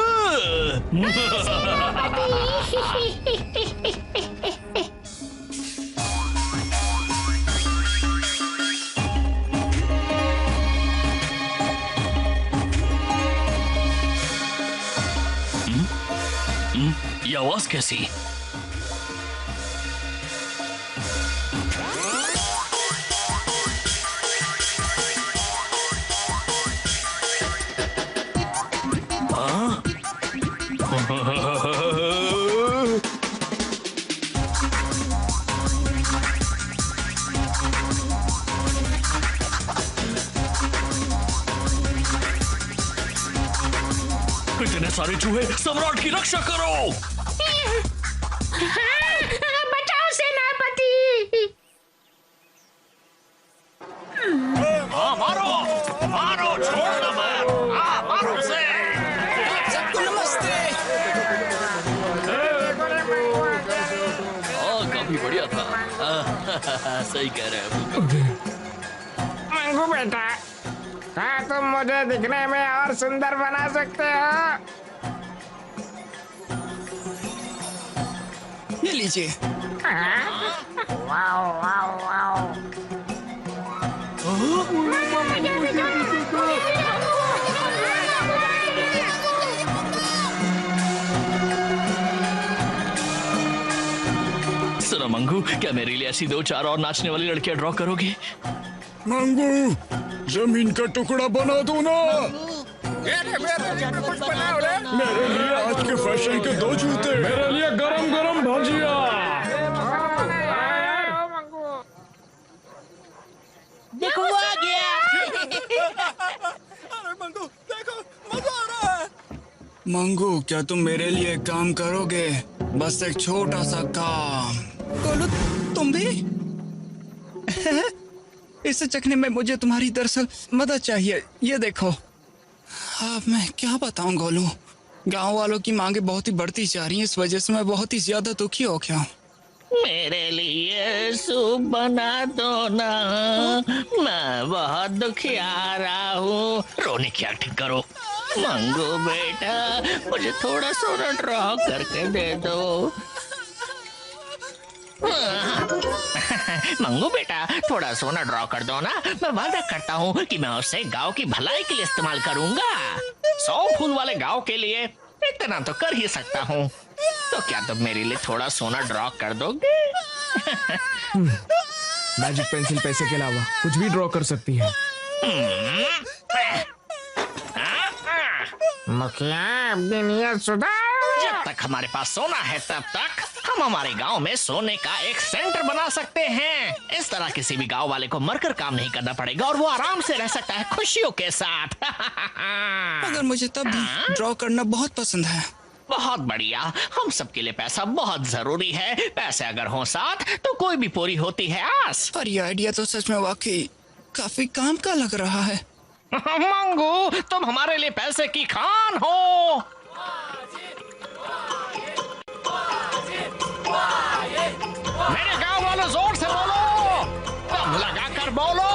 ये आवाज कैसी? इतने सारे चूहे, सम्राट की रक्षा करो। बचाओ सेनापति। मारो मारो, छोड़ मत। मारो उसे। सबको नमस्ते। काफी बढ़िया था। सही कह रहे हो। मंगू बेटा, क्या तुम मुझे दिखने में और सुंदर बना सकते हो? ये लीजिए। Wow wow wow. सुनो मंगू, क्या मेरे लिए ऐसी 2-4 और नाचने वाली लड़कियां ड्रॉ करोगी? मंगू, जमीन का टुकड़ा बना दो ना। कुछ बनाओ रे। मेरे लिए आज के फैशन के 2 जूते। मेरे लिए गरम गरम भजिया। देखो वो आ गया। अरे मंगू, देखो मजा आ रहा है। मंगू, क्या तुम मेरे लिए एक काम करोगे? बस एक छोटा सा काम। गोलू, तुम भी? इसे चखने में मुझे तुम्हारी दरअसल मदद चाहिए। ये देखो। अब मैं क्या बताऊं गोलू, गांव वालों की मांगे बहुत ही बढ़ती जा रही हैं, इस वजह से मैं बहुत ही ज्यादा दुखी हो गया हूँ। मेरे लिए सूप बना दो ना, मैं बहुत दुखियारा हूँ। रोने की एक्टिंग करो। मंगू बेटा, मुझे थोड़ा सोना ड्रॉ करके दे दो। मंगू बेटा, थोड़ा सोना ड्रॉ कर दो ना। मैं वादा करता हूँ कि मैं उसे गांव की भलाई के लिए इस्तेमाल करूंगा। 100 फूल वाले गांव के लिए इतना तो कर ही सकता हूँ। तो क्या तुम मेरे लिए थोड़ा सोना ड्रॉ कर दोगे? मैजिक पेंसिल पैसे के अलावा कुछ भी ड्रॉ कर सकती है। मुखिया, अपनी नियत सुधार। जब तक हमारे पास सोना है तब तक हम हमारे गांव में सोने का एक सेंटर बना सकते हैं। इस तरह किसी भी गांव वाले को मरकर काम नहीं करना पड़ेगा और वो आराम से रह सकता है खुशियों के साथ। मगर मुझे तब भी ड्रॉ करना बहुत पसंद है। बहुत बढ़िया। हम सबके लिए पैसा बहुत जरूरी है। पैसे अगर हो साथ तो कोई भी पूरी होती है आस। पर ये आइडिया तो सच में वाकई काफी काम का लग रहा है। मंगू, तुम हमारे लिए पैसे की खान हो। मेरे गांव वालों, जोर से बोलो, दम लगाकर बोलो।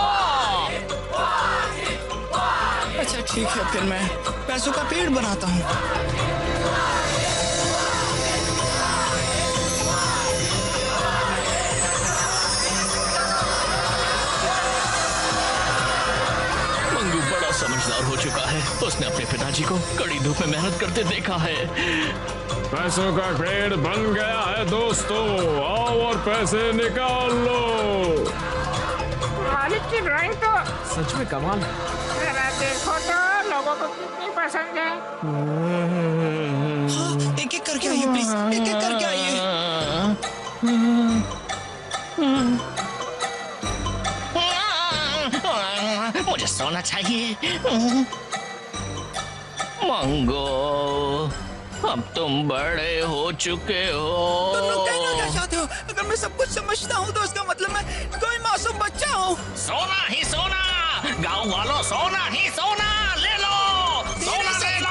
अच्छा ठीक है, फिर मैं पैसों का पेड़ बनाता हूँ। समझदार हो चुका है। उसने अपने पिताजी को कड़ी धूप में मेहनत करते देखा है। पैसों का पेड़ बन गया है दोस्तों, आओ और पैसे निकाल लो। मालिक की ड्राइंग तो सच में कमाल है। जरा देखो तो लोगों को कितनी पसंद है। हाँ, एक एक करके आइए प्लीज, एक एक करके आइए। होना चाहिए। मंगो, अब तुम बड़े हो चुके हो। तुम लोग कहना क्या चाहते हो? अगर मैं सब कुछ समझता हूँ तो इसका मतलब मैं कोई मासूम बच्चा हूँ। सोना ही सोना, गाँव वालों, सोना ही सोना ले लो, सोना ले लो।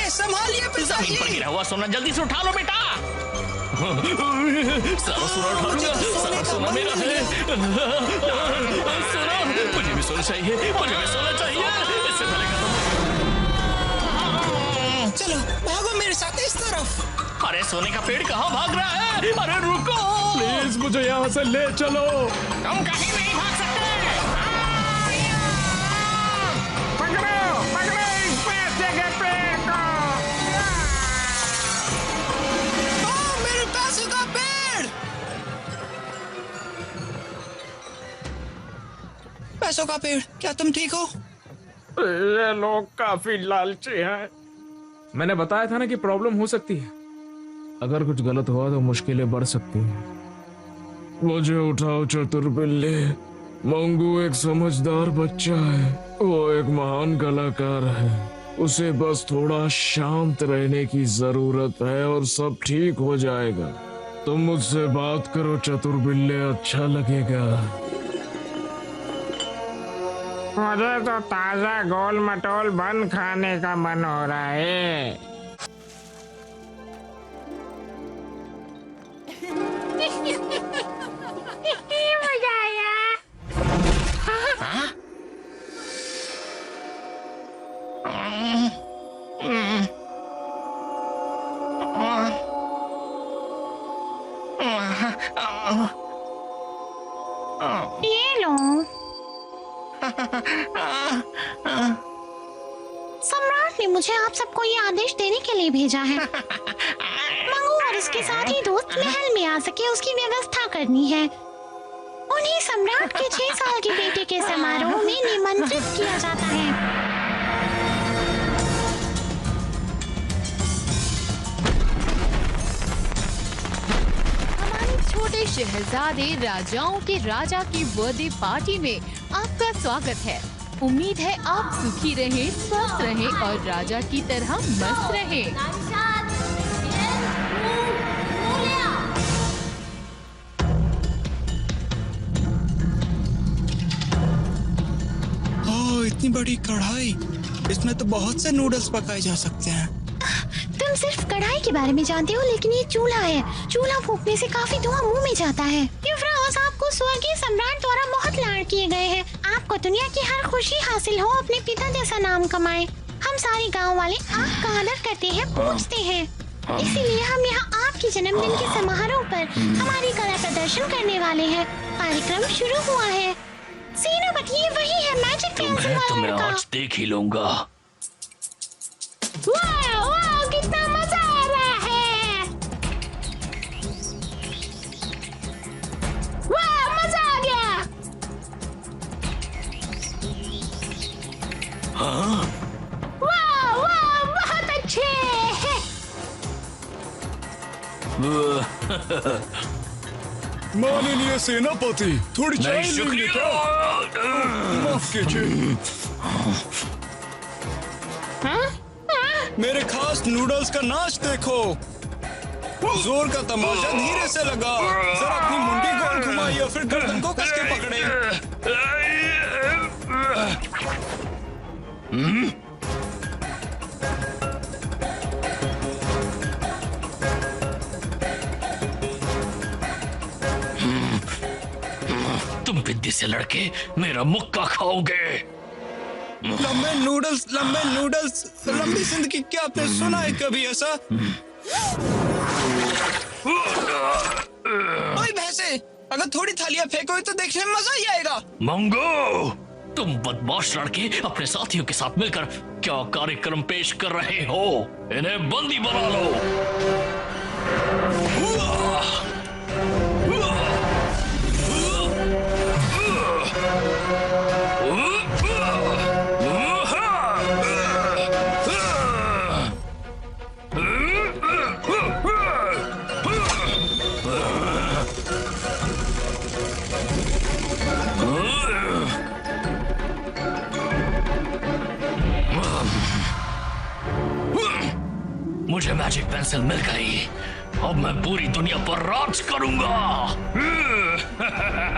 संभालिए जमीन पर गिरा हुआ सोना जल्दी से उठा लो बेटा। सारा सोना उठा लूंगा, सारा सोना मेरा है। सोना, मुझे भी सोना चाहिए, मुझे भी सोना चाहिए। इससे पहले चलो भागो मेरे साथ इस तरफ। अरे सोने का पेड़ कहाँ भाग रहा है? अरे रुको, प्लीज मुझे यहाँ से ले चलो। तुम कहीं नहीं भाग सकते। पकड़ो इस पैसे के पेड़ को। मेरे पैसे का पेड़। पैसों का पेड़, क्या तुम ठीक हो? ये लोग काफी लालची हैं। मैंने बताया था ना कि प्रॉब्लम हो सकती है। अगर कुछ गलत हुआ तो मुश्किलें बढ़ सकती हैं। मुझे उठाओ चतुर बिल्ली। मंगू एक समझदार बच्चा है, वो एक महान कलाकार है। उसे बस थोड़ा शांत रहने की जरूरत है और सब ठीक हो जाएगा। तुम मुझसे बात करो चतुर बिल्ले, अच्छा लगेगा। मुझे तो ताजा गोल मटोल बन खाने का मन हो रहा है। मजा आया। ये लो। सम्राट ने मुझे आप सबको ये आदेश देने के लिए भेजा है। मंगू और उसके साथी दोस्त महल में आ सके उसकी व्यवस्था करनी है। उन्हें सम्राट के 6 साल के बेटे के समारोह में निमंत्रित किया जाता है। छोटे शहजादे राजाओं के राजा की बर्थडे पार्टी में आपका स्वागत है। उम्मीद है आप सुखी रहें, स्वस्थ रहें और राजा की तरह मस्त रहें। ओह, इतनी बड़ी कढ़ाई, इसमें तो बहुत से नूडल्स पकाए जा सकते हैं। तुम सिर्फ कढ़ाई के बारे में जानते हो, लेकिन ये चूल्हा है। चूल्हा फूंकने से काफी धुआं मुंह में जाता है। युवराज, आपको स्वर्गीय सम्राट द्वारा बहुत लाड़ किए गए हैं। आपको दुनिया की हर खुशी हासिल हो, अपने पिता जैसा नाम कमाए। हम सारे गांव वाले आपका आदर करते हैं, पूजते हैं। इसीलिए हम यहाँ आपके जन्मदिन के समारोह पर हमारी कला प्रदर्शन करने वाले हैं। कार्यक्रम शुरू हुआ है। सेनापति, ये वही है मैजिक पेंसिल वाला लड़का। आज देख ही लूंगा। वाह वाह, कितना मजा आ रहा है। वाह, मजा आ गया। हाँ? वाह वाह, बहुत अच्छे। माननीय सेनापति, थोड़ी चाय लेंगे क्या? माफ कीजिए। मेरे खास नूडल्स का नाच देखो। जोर का तमाशा धीरे से लगा। जरा अपनी मुंडी गोल घुमाइए, फिर गर्दन को कस के पकड़े। तुम विद्या से लड़के मेरा मुक्का खाओगे। लंबे नूडल्स, लंबी जिंदगी। क्या आपने सुना है कभी ऐसा? ओए भैंसे, अगर थोड़ी थालियां फेंकोगे तो देखने में मजा ही आएगा। मंगो, तुम बदमाश लड़के अपने साथियों के साथ मिलकर क्या कार्यक्रम पेश कर रहे हो? इन्हें बंदी बना लो। पेंसिल मिल गई। अब मैं पूरी दुनिया पर राज करूंगा।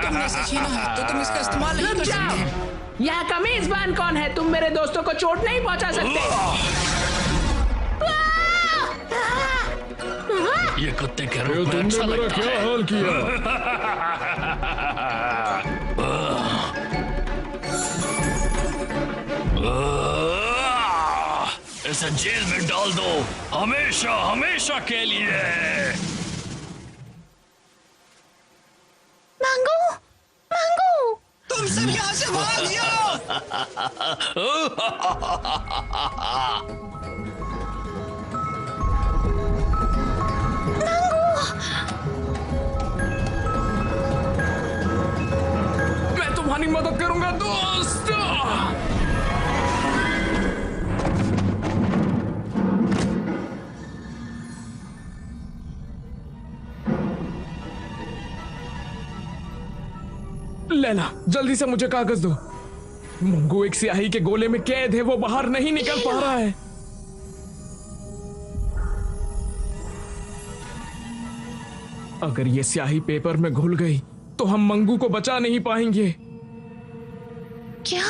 तुमने इसे छीना है तो तुम इसका इस्तेमाल नहीं कर सकते। यहाँ का मेजबान कौन है? तुम मेरे दोस्तों को चोट नहीं पहुंचा सकते। ये कुत्ते के रूप में अच्छा तुमने मेरा लगता क्या है। हाल किया? इसे जेल में डाल दो, हमेशा हमेशा के लिए। मंगू, मंगू, तुम सब यहाँ से भाग जाओ। मैं तुम्हारी मदद करूंगा दोस्त। लेला, जल्दी से मुझे कागज दो। मंगू एक स्याही के गोले में कैद है, वो बाहर नहीं निकल पा रहा है। अगर ये स्याही पेपर में घुल गई तो हम मंगू को बचा नहीं पाएंगे। क्या?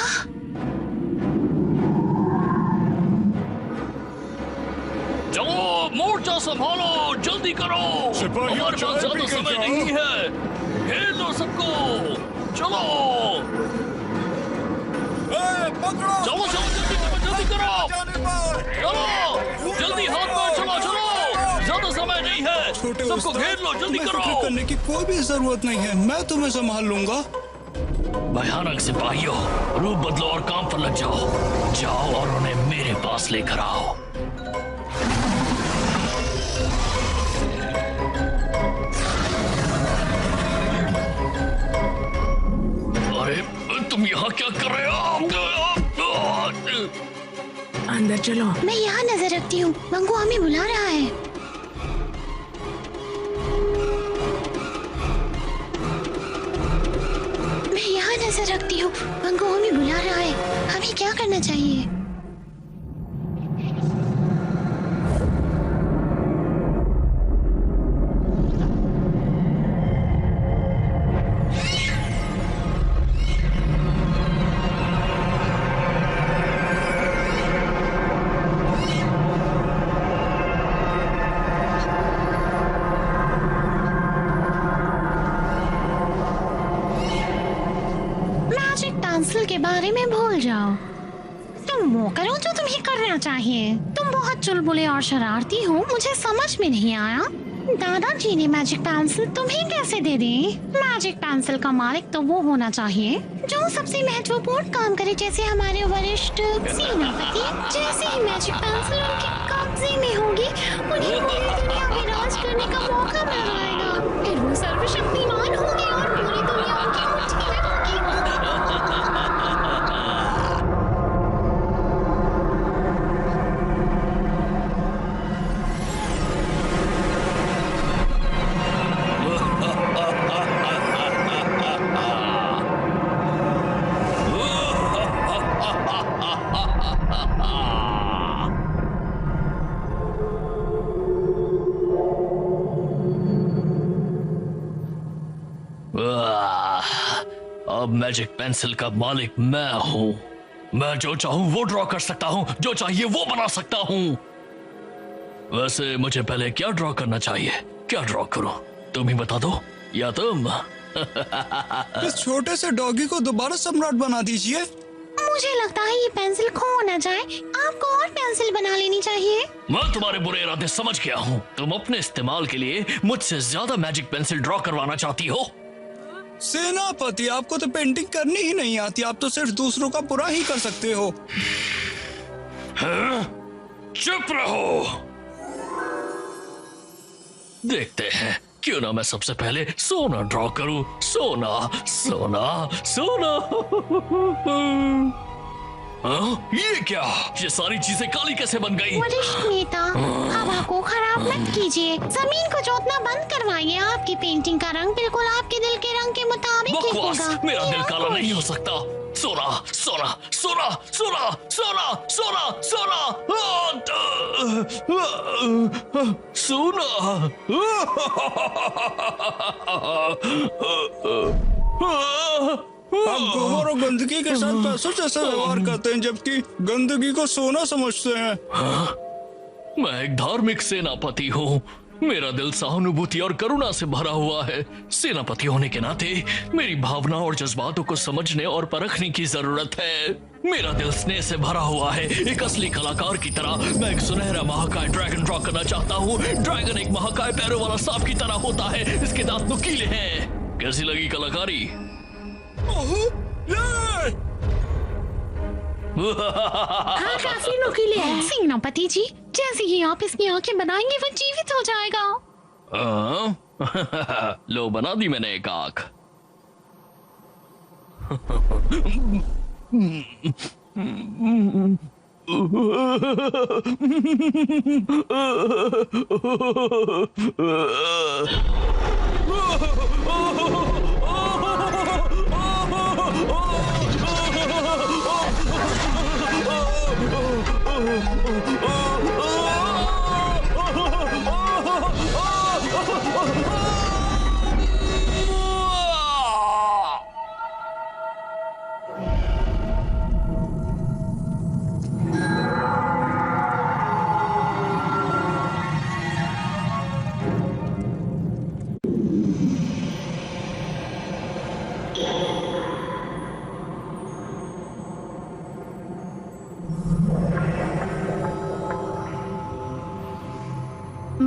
चलो मोर्चा संभालो, जल्दी करो, हमारे पास ज्यादा समय नहीं है। घेर लो सबको, चलो पकड़ो। चलो चलो, जल्दी करो, चलो जल्दी, हाथ में चलो चलो, ज्यादा समय नहीं है। छोटे सबको उस्ताद, घेर लो, जल्दी तुम्हें करो। फिक्र करने की कोई भी जरूरत नहीं है, मैं तुम्हें संभाल लूंगा। भयानक सिपाहियों, रूप बदलो और काम पर लग जाओ। जाओ और उन्हें मेरे पास लेकर आओ। अरे तुम यहाँ क्या कर रहे हो? अंदर चलो। मैं यहाँ नजर रखती हूँ, मंगू हमें बुला रहा है। मैं यहाँ नजर रखती हूँ, मंगू हमें बुला रहा है। हमें क्या करना चाहिए? मैजिक पेंसिल के बारे में भूल जाओ। तुम वो करो जो तुम्हें करना चाहिए। तुम बहुत चुलबुले और शरारती हो, मुझे समझ में नहीं आया। दादाजी ने मैजिक पेंसिल तुम्हें कैसे दे दी? मैजिक पेंसिल का मालिक तो वो होना चाहिए जो सबसे महत्वपूर्ण काम करे, जैसे हमारे वरिष्ठ सेनापति। जैसे ही मैजिक पेंसिल उनके कब्जे में होगी, उन्हें पूरी दुनिया में राज करने का मौका मिल जाएगा। फिर वो सर्वशक्तिमान होंगे और पूरी दुनिया उनकी मुट्ठी में होगी। अब मैजिक पेंसिल का मालिक मैं हूँ। मैं जो चाहूँ वो ड्रॉ कर सकता हूँ, जो चाहिए वो बना सकता हूँ। वैसे मुझे पहले क्या ड्रॉ करना चाहिए? क्या ड्रॉ करूँ? तुम ही बता दो, या तुम? इस छोटे से डॉगी को दोबारा सम्राट बना दीजिए। मुझे लगता है ये पेंसिल खो न जाए। आपको और पेंसिल बना लेनी चाहिए। मैं तुम्हारे बुरे इरादे समझ गया हूँ। तुम अपने इस्तेमाल के लिए मुझसे ज्यादा मैजिक पेंसिल ड्रॉ करवाना चाहती हो। सेनापति, आपको तो पेंटिंग करनी ही नहीं आती, आप तो सिर्फ दूसरों का बुरा ही कर सकते हो। हाँ? चुप रहो। देखते हैं, क्यों ना मैं सबसे पहले सोना ड्रॉ करूं। सोना सोना सोना। हाँ? ये क्या? ये सारी चीजें काली कैसे बन गई? वरिष्ठ नेता, अब जगह को खराब मत कीजिए। जमीन को जोतना बंद करवाइए। आपकी पेंटिंग का रंग बिल्कुल आपके दिल के रंग के मुताबिक बकवास, दिखेगा। मेरा दिल काला नहीं हो सकता। सोना सोना सोना सोना सोना सोना सोना सोना। आप गोबर और गंदगी के साथ पैसों जैसा व्यवहार करते हैं, जबकि गंदगी को सोना समझते हैं। मैं एक धार्मिक सेनापति हूँ। मेरा दिल सहानुभूति और करुणा से भरा हुआ है। सेनापति होने के नाते मेरी भावनाओं और जज्बातों को समझने और परखने की जरूरत है। मेरा दिल स्नेह से भरा हुआ है। एक असली कलाकार की तरह मैं एक सुनहरा महाकाय ड्रैगन ड्रॉ करना चाहता हूँ। ड्रैगन एक महाकाय पैरों वाला सांप की तरह होता है। इसके दांत नुकीले हैं। कैसी लगी कलाकारी? हाँ, काफी नुकीले हैं। सेनापति जी, जैसे ही आप इसकी आंखें बनाएंगे वो जीवित हो जाएगा। लो, बना दी मैंने एक आंख।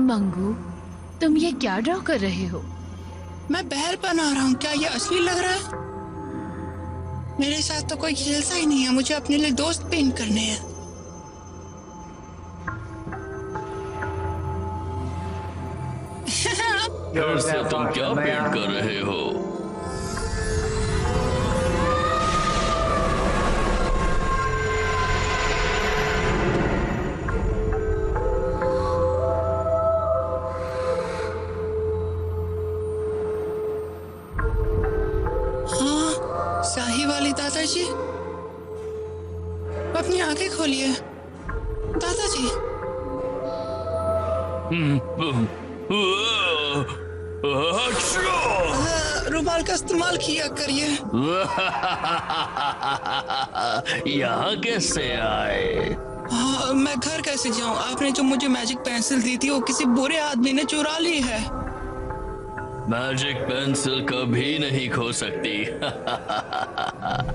मंगू, तुम ये क्या ड्रॉ कर रहे हो? मैं बैल बना रहा हूँ। क्या ये असली लग रहा है? मेरे साथ तो कोई खेलता ही नहीं है। मुझे अपने लिए दोस्त पेंट करने हैं। फिर से तुम क्या पेंट कर रहे हो? शाही वाली दादाजी, अपनी आंखें खोलिए दादाजी। रुमाल का इस्तेमाल किया करिए। यहाँ कैसे आए? हाँ, मैं घर कैसे जाऊँ? आपने जो मुझे मैजिक पेंसिल दी थी वो किसी बुरे आदमी ने चुरा ली है। मैजिक पेंसिल कभी नहीं खो सकती।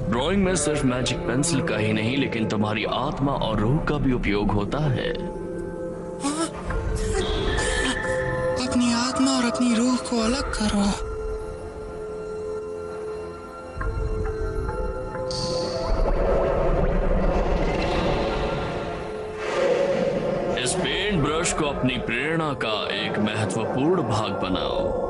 ड्राइंग में सिर्फ मैजिक पेंसिल का ही नहीं, लेकिन तुम्हारी आत्मा और रूह का भी उपयोग होता है। अपनी आत्मा और अपनी रूह को अलग करो। इस पेंट ब्रश को अपनी प्रेरणा का एक महत्वपूर्ण भाग बनाओ।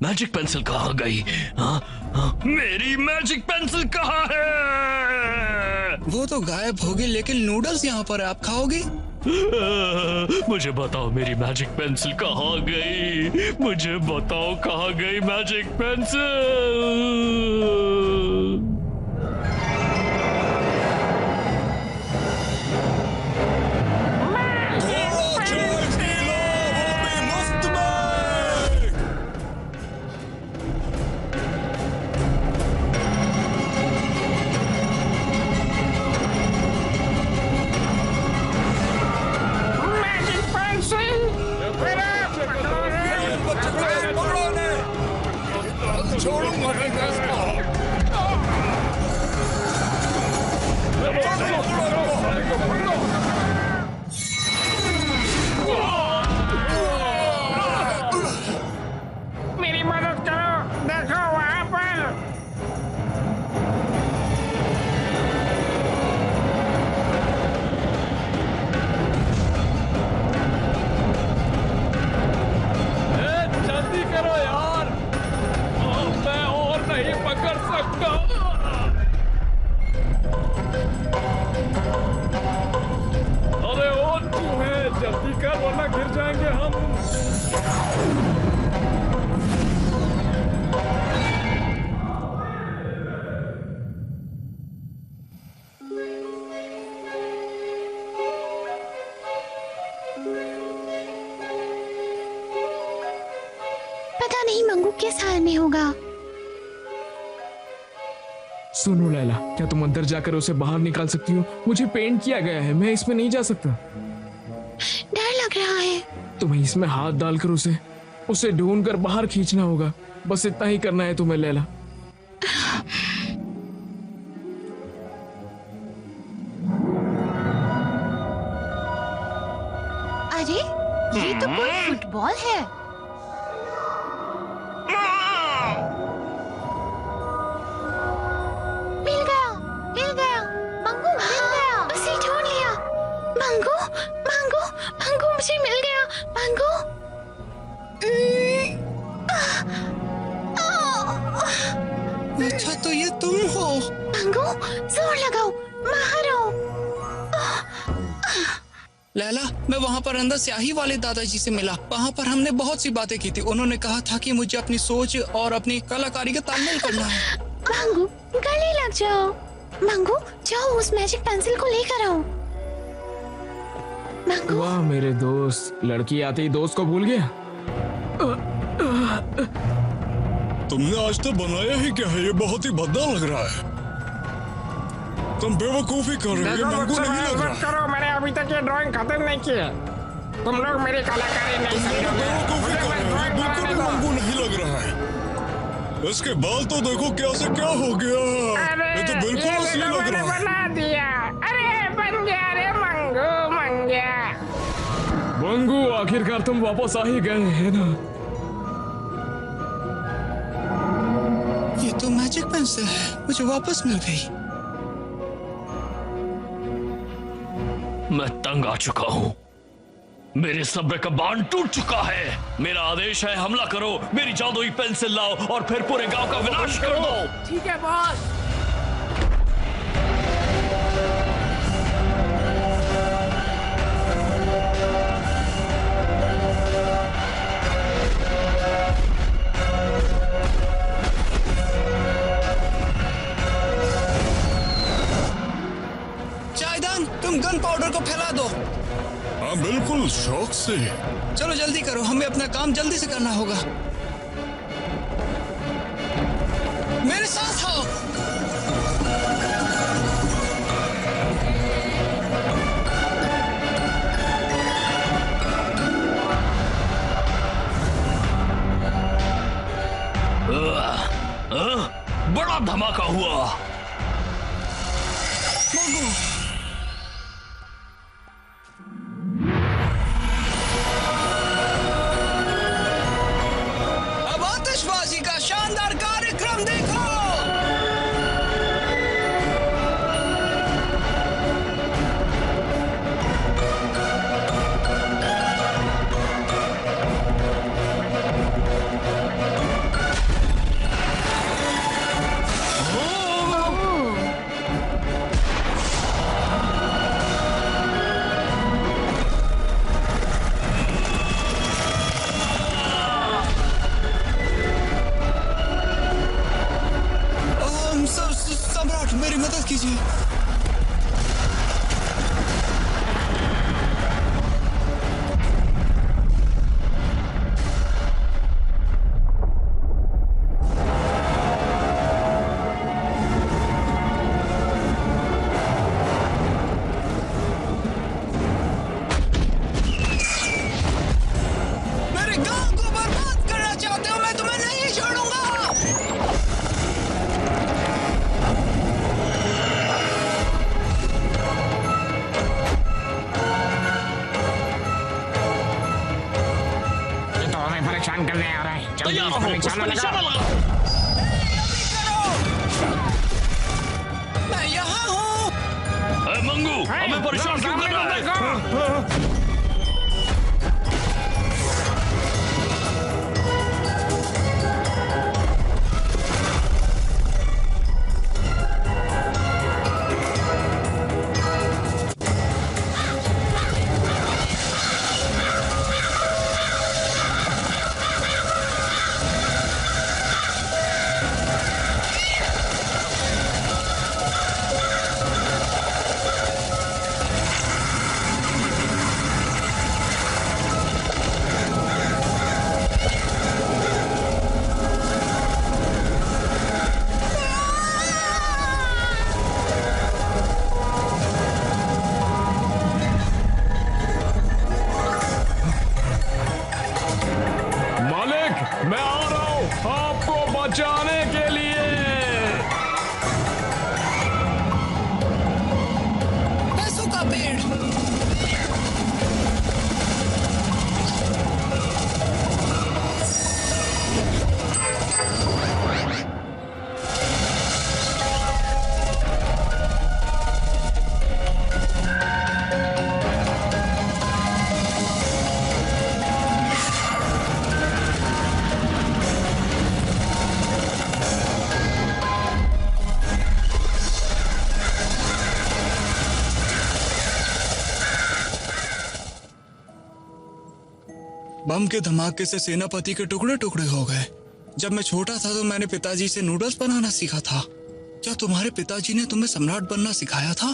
मैजिक पेंसिल कहाँ गई? मेरी मैजिक पेंसिल कहाँ है? वो तो गायब होगी, लेकिन नूडल्स यहाँ पर आप खाओगे? मुझे बताओ मेरी मैजिक पेंसिल कहाँ गई? मुझे बताओ कहाँ गई मैजिक पेंसिल? छोड़ूंगा नहीं। पता नहीं मंगू किस हाल में होगा। सुनो लैला, क्या तुम अंदर जाकर उसे बाहर निकाल सकती हो? मुझे पेंट किया गया है, मैं इसमें नहीं जा सकता। डर लग रहा है। तुम्हें इसमें हाथ डालकर उसे ढूंढकर बाहर खींचना होगा। बस इतना ही करना है तुम्हें लैला। अरे ये तो कोई फुटबॉल है। मिल गया मंगू, मिल गया। उसे ढूंढ लिया। मंगू मंगू मंगू, मुझे मिल गया मंगू। अच्छा तो ये तुम हो। मंगू जोर लगाओ, बाहर आओ। लैला, मैं वहाँ पर अंदर स्याही वाले दादाजी से मिला। वहाँ पर हमने बहुत सी बातें की थी। उन्होंने कहा था कि मुझे अपनी सोच और अपनी कलाकारी का तालमेल करना है। मंगू गले लग जाओ। मंगू जाओ उस मैजिक पेंसिल को लेकर आओ। मंगू। वाह मेरे दोस्त, लड़की आते ही दोस्त को भूल गया। तुमने आज तक बनाया ही क्या है? ये बहुत ही भद्दा लग रहा है। तुम बेवकूफी कर रहे हो, ये मंगू नहीं लग रहा। करो, मैंने अभी तक ये ड्राइंग खत्म नहीं की है। तुम लोग मेरी कलाकारी नहीं समझोगे। बेवकूफी कर रहे हो, बिल्कुल भी मंगू नहीं लग रहा है। इसके बाल तो देखो क्या से क्या हो गया। ये तो बिल्कुल असली लग रहा है। बना दिया। अरे बन गया रे मंगू, बन गया। मंगू आखिरकार तुम वापस आ ही गए हैं ना। ये तो मैजिक पेंसिल है, मुझे वापस मिल गई। मैं तंग आ चुका हूँ। मेरे सब्र का बांध टूट चुका है। मेरा आदेश है, हमला करो, मेरी जादुई पेंसिल लाओ और फिर पूरे गांव का विनाश कर दो। ठीक है बॉस। चायदान, तुम गन पाउडर को फैला दो। हाँ बिल्कुल, शौक से। चलो जल्दी करो, हमें अपना काम जल्दी से करना होगा। मेरे साथ आओ। बड़ा धमाका हुआ। मंगू, अब आतिशबाजी का शानदार कार्यक्रम देखो। सम्राट, मेरी मदद कीजिए। मेरे गांव को बर्बाद करना चाहते हो? मैं तुम्हें नहीं छोड़ूंगा। परेशान करने आ रहा है। जल्दी तैयार इसको हो, निशाना उसको निशाना लगाओ। लगाओ। मैं यहाँ हूँ। ए, मंगू, हमें परेशान क्यों कर रहा है? बड़ा पेड़। बम के धमाके से सेनापति के टुकड़े टुकड़े हो गए। जब मैं छोटा था तो मैंने पिताजी से नूडल्स बनाना सीखा था। क्या तुम्हारे पिताजी ने तुम्हें सम्राट बनना सिखाया था?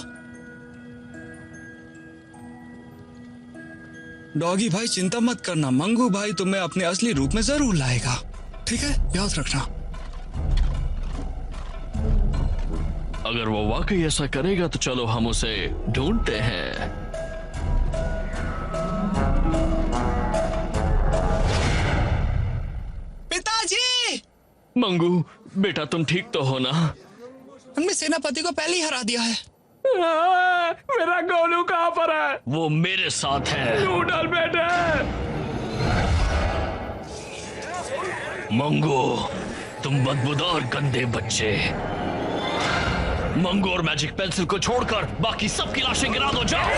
डॉगी भाई चिंता मत करना, मंगू भाई तुम्हें अपने असली रूप में जरूर लाएगा, ठीक है? याद रखना। अगर वो वाकई ऐसा करेगा तो चलो हम उसे ढूंढते हैं। पिताजी! मंगू बेटा तुम ठीक तो हो ना? हमने सेनापति को पहले ही हरा दिया है। मेरा गोलू कहाँ पर है? वो मेरे साथ है। नूडल बेटे। मंगू तुम बदबूदार गंदे बच्चे। मंगू और मैजिक पेंसिल को छोड़कर बाकी सबकी लाशें गिरा दो, जाओ।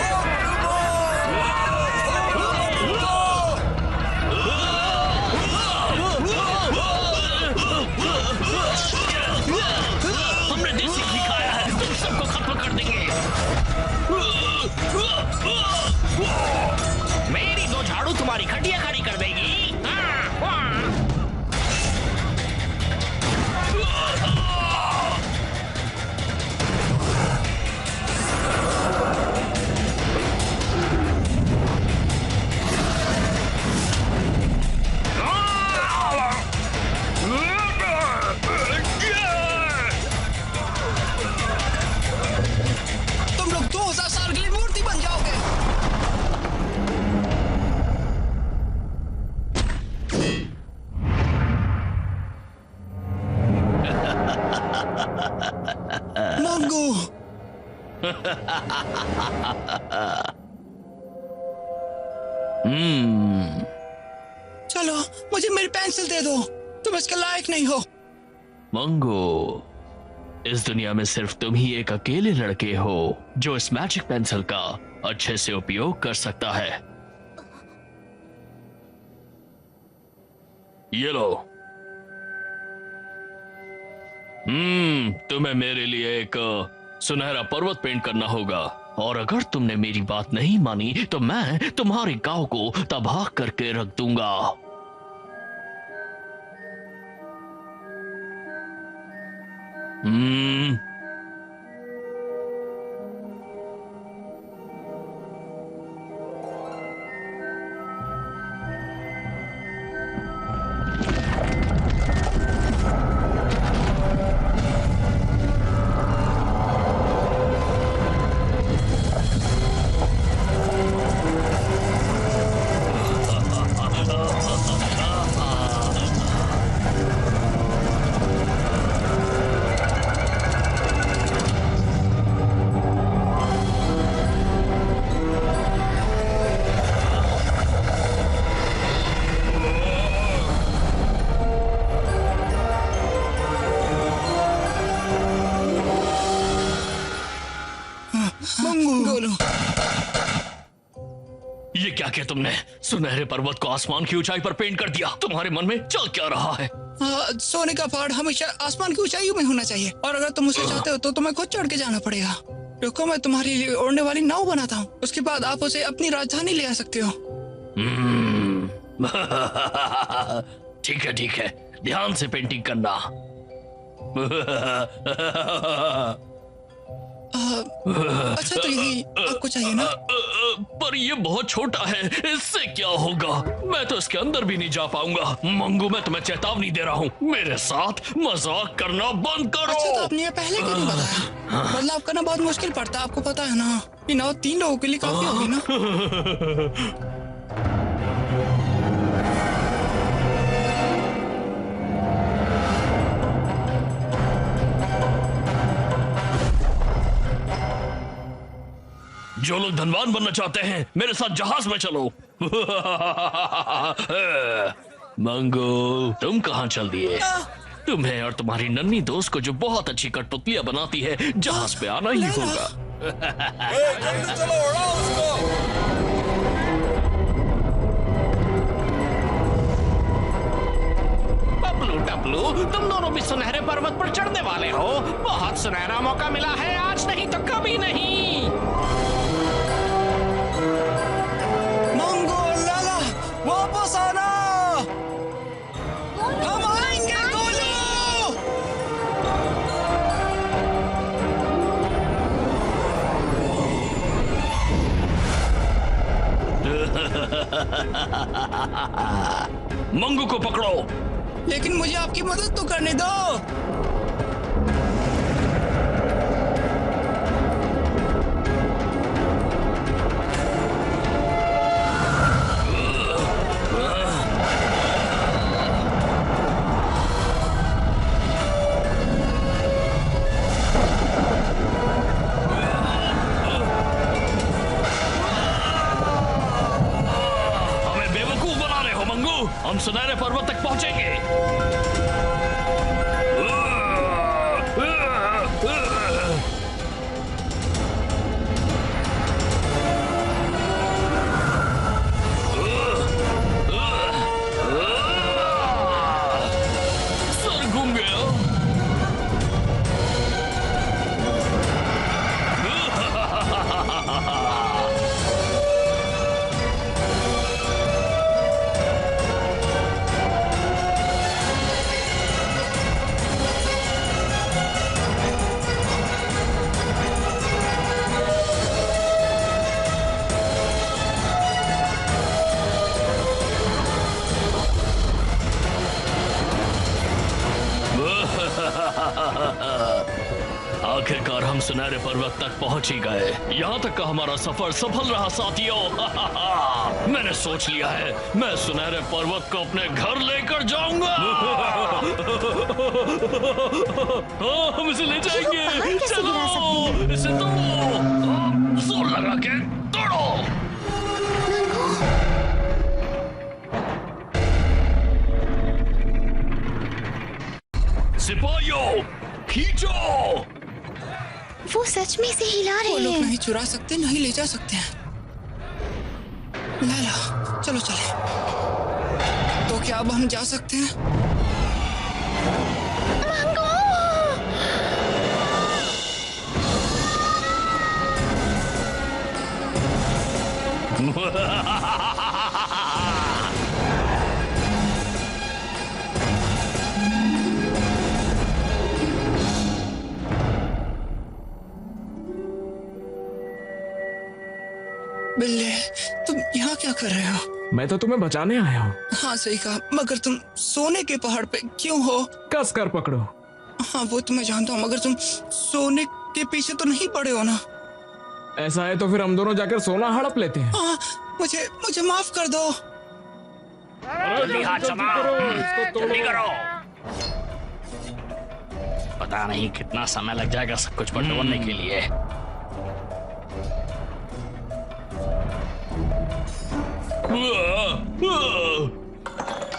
हमने देसी सिखाया है, तुम सबको खत्म कर देंगे। मेरी दो झाड़ू तुम्हारी खटिया खड़ी कर देगी। तुम लोग 2000 साल के लिए मूर्ति बन जाओगे। मंगू चलो मुझे मेरी पेंसिल दे दो, तुम इसके लायक नहीं हो। मंगू इस दुनिया में सिर्फ तुम ही एक अकेले लड़के हो जो इस मैजिक पेंसिल का अच्छे से उपयोग कर सकता है। ये लो। तुम्हें मेरे लिए एक सुनहरा पर्वत पेंट करना होगा, और अगर तुमने मेरी बात नहीं मानी तो मैं तुम्हारे गांव को तबाह करके रख दूंगा। ये क्या किया तुमने? सुनहरे पर्वत को आसमान की ऊंचाई पर पेंट कर दिया। तुम्हारे मन में चल क्या रहा है? सोने का पहाड़ हमेशा आसमान की ऊंचाई में होना चाहिए, और अगर तुम उसे चाहते हो तो तुम्हें खुद चढ़ के जाना पड़ेगा। रुको, मैं तुम्हारे लिए उड़ने वाली नाव बनाता हूँ, उसके बाद आप उसे अपनी राजधानी ले आ सकते हो। ठीक है, ध्यान से पेंटिंग करना। अच्छा तो यही आपको चाहिए ना? पर ये बहुत छोटा है, इससे क्या होगा? मैं तो इसके अंदर भी नहीं जा पाऊंगा। मंगू मैं तुम्हें चेतावनी दे रहा हूँ, मेरे साथ मजाक करना बंद करो। अच्छा तो आपने ये पहले क्यों नहीं बताया? बदलाव करना बहुत मुश्किल पड़ता है, आपको पता है ना। ये नाव 3 लोगों के लिए काफी होगी ना। जो लोग धनवान बनना चाहते हैं मेरे साथ जहाज में चलो। मंगू तुम कहाँ चल दिए? तुम्हें और तुम्हारी नन्ही दोस्त को जो बहुत अच्छी कठपुतलियां बनाती है जहाज पे आना ही होगा। जल्दी चलो, उड़ाओ उसको। बबलू टबलू, तुम दोनों भी सुनहरे पर्वत पर चढ़ने वाले हो। बहुत सुनहरा मौका मिला है, आज नहीं तो कभी नहीं। मंगू और लाला वापस आना, हम आएंगे गोलू। मंगू को पकड़ो। लेकिन मुझे आपकी मदद तो करने दो। हमें बेवकूफ बना रहे हो मंगू। हम सुनहरे पर्वत तक पहुंचेंगे। सर घूम गया। आखिरकार हम सुनहरे पर्वत तक पहुंच ही गए। यहाँ तक का हमारा सफर सफल रहा साथियों। मैंने सोच लिया है मैं सुनहरे पर्वत को अपने घर लेकर जाऊंगा। हाँ, हम इसे ले जाएंगे। चलो इसे तोड़ो, जोर लगा के तोड़ो। सिपाहियों खींचो। वो सच में इसे हिला वो रहे लोग हैं। नहीं चुरा सकते, नहीं ले जा सकते हैं। लाला चलो चले। तो क्या अब हम जा सकते हैं? बिल्ले तुम यहाँ क्या कर रहे हो? मैं तो तुम्हें बचाने आया हूँ। हाँ सही कहा, मगर तुम सोने के पहाड़ पे क्यों हो? कस कर पकड़ो। हाँ वो तो मैं जानता हूँ, मगर तुम सोने के पीछे तो नहीं पड़े हो ना? ऐसा है तो फिर हम दोनों जाकर सोना हड़प लेते हैं। हाँ मुझे मुझे माफ कर दो। जल्दी हाथ जमाओ, जल्दी करो। पता नहीं कितना समय लग जाएगा सब कुछ बटोरने के लिए।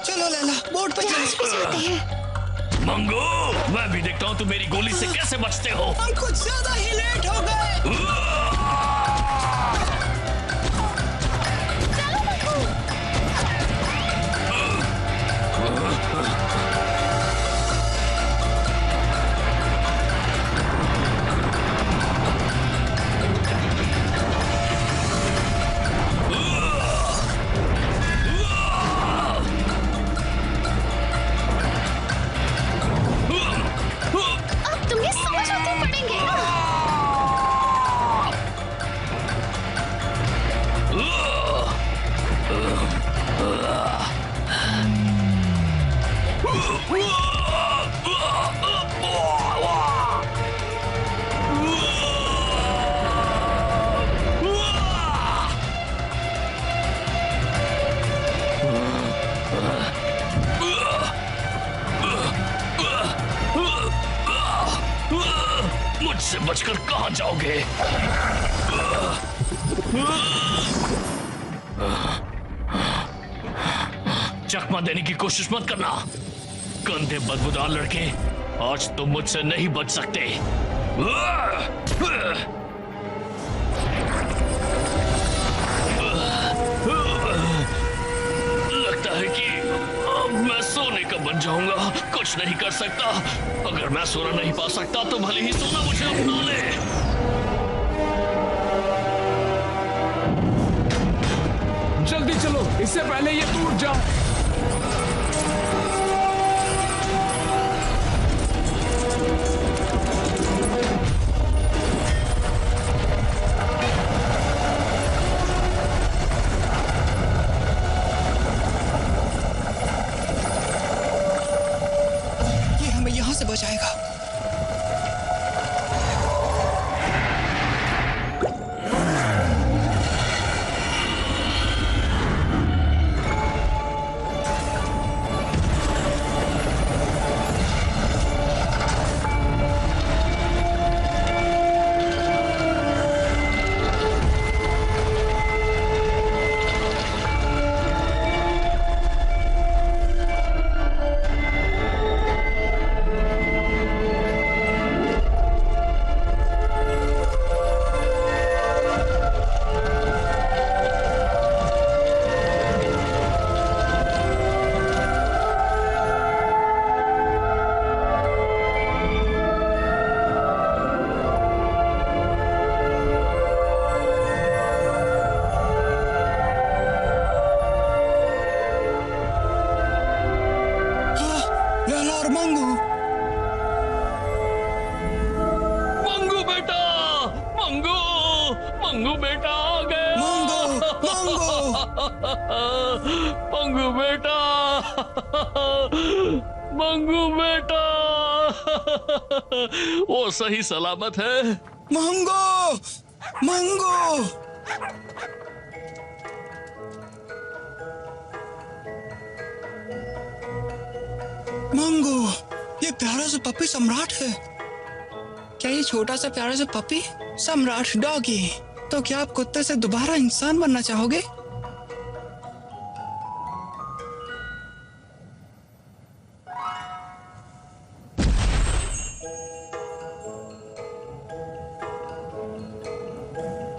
चलो लैला बोट पे चलते हैं। मंगू मैं भी देखता हूँ तुम मेरी गोली से कैसे बचते हो। हम कुछ ज्यादा ही लेट हो गए। अब तुम्हें समझाते पड़ेंगे ना। मुझसे बचकर कहाँ जाओगे? चकमा देने की कोशिश मत करना। गंदे बदबूदार लड़के, आज तुम मुझसे नहीं बच सकते। लगता है कि अब मैं सोने का बन जाऊंगा। कुछ नहीं कर सकता। अगर मैं सोना नहीं पा सकता तो भले ही सोना मुझे अपना ले। जल्दी चलो, इससे पहले ये टूट जाए। ये हमें यहाँ से बचाएगा। मंगू बेटा आ गए। मंगू बेटा, मंगू बेटा, वो सही सलामत है। मंगू, मंगू, मंगू, ये प्यारा सा पपी सम्राट है। क्या ये छोटा सा प्यारा सा पपी सम्राट डॉगी? तो क्या आप कुत्ते से दोबारा इंसान बनना चाहोगे?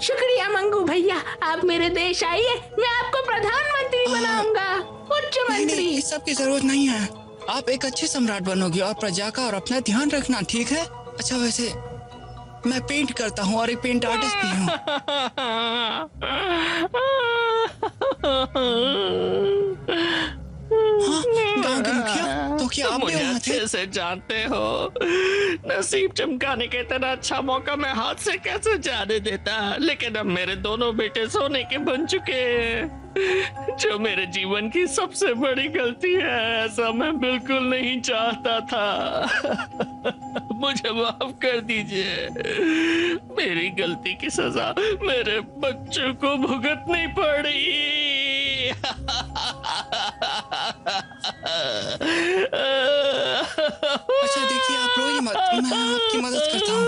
शुक्रिया मंगू भैया, आप मेरे देश आइए, मैं आपको प्रधानमंत्री बनाऊंगा, उच्च मंत्री। नहीं, इस सब की जरूरत नहीं है। आप एक अच्छे सम्राट बनोगे और प्रजा का और अपना ध्यान रखना, ठीक है? अच्छा, वैसे मैं पेंट करता हूँ और एक पेंट आर्टिस्ट भी हूँ। हाँ, गांव के मुखिया, तो क्या आप भी वहाँ थे? अच्छे से जानते हो, नसीब चमकाने के इतना अच्छा मौका मैं हाथ से कैसे जाने देता। लेकिन अब मेरे दोनों बेटे सोने के बन चुके हैं, जो मेरे जीवन की सबसे बड़ी गलती है। ऐसा मैं बिल्कुल नहीं चाहता था। मुझे माफ कर दीजिए, मेरी गलती की सजा मेरे बच्चों को भुगतनी पड़ी। अच्छा देखिए, आप रोइए मत, मैं आपकी मदद करता हूँ।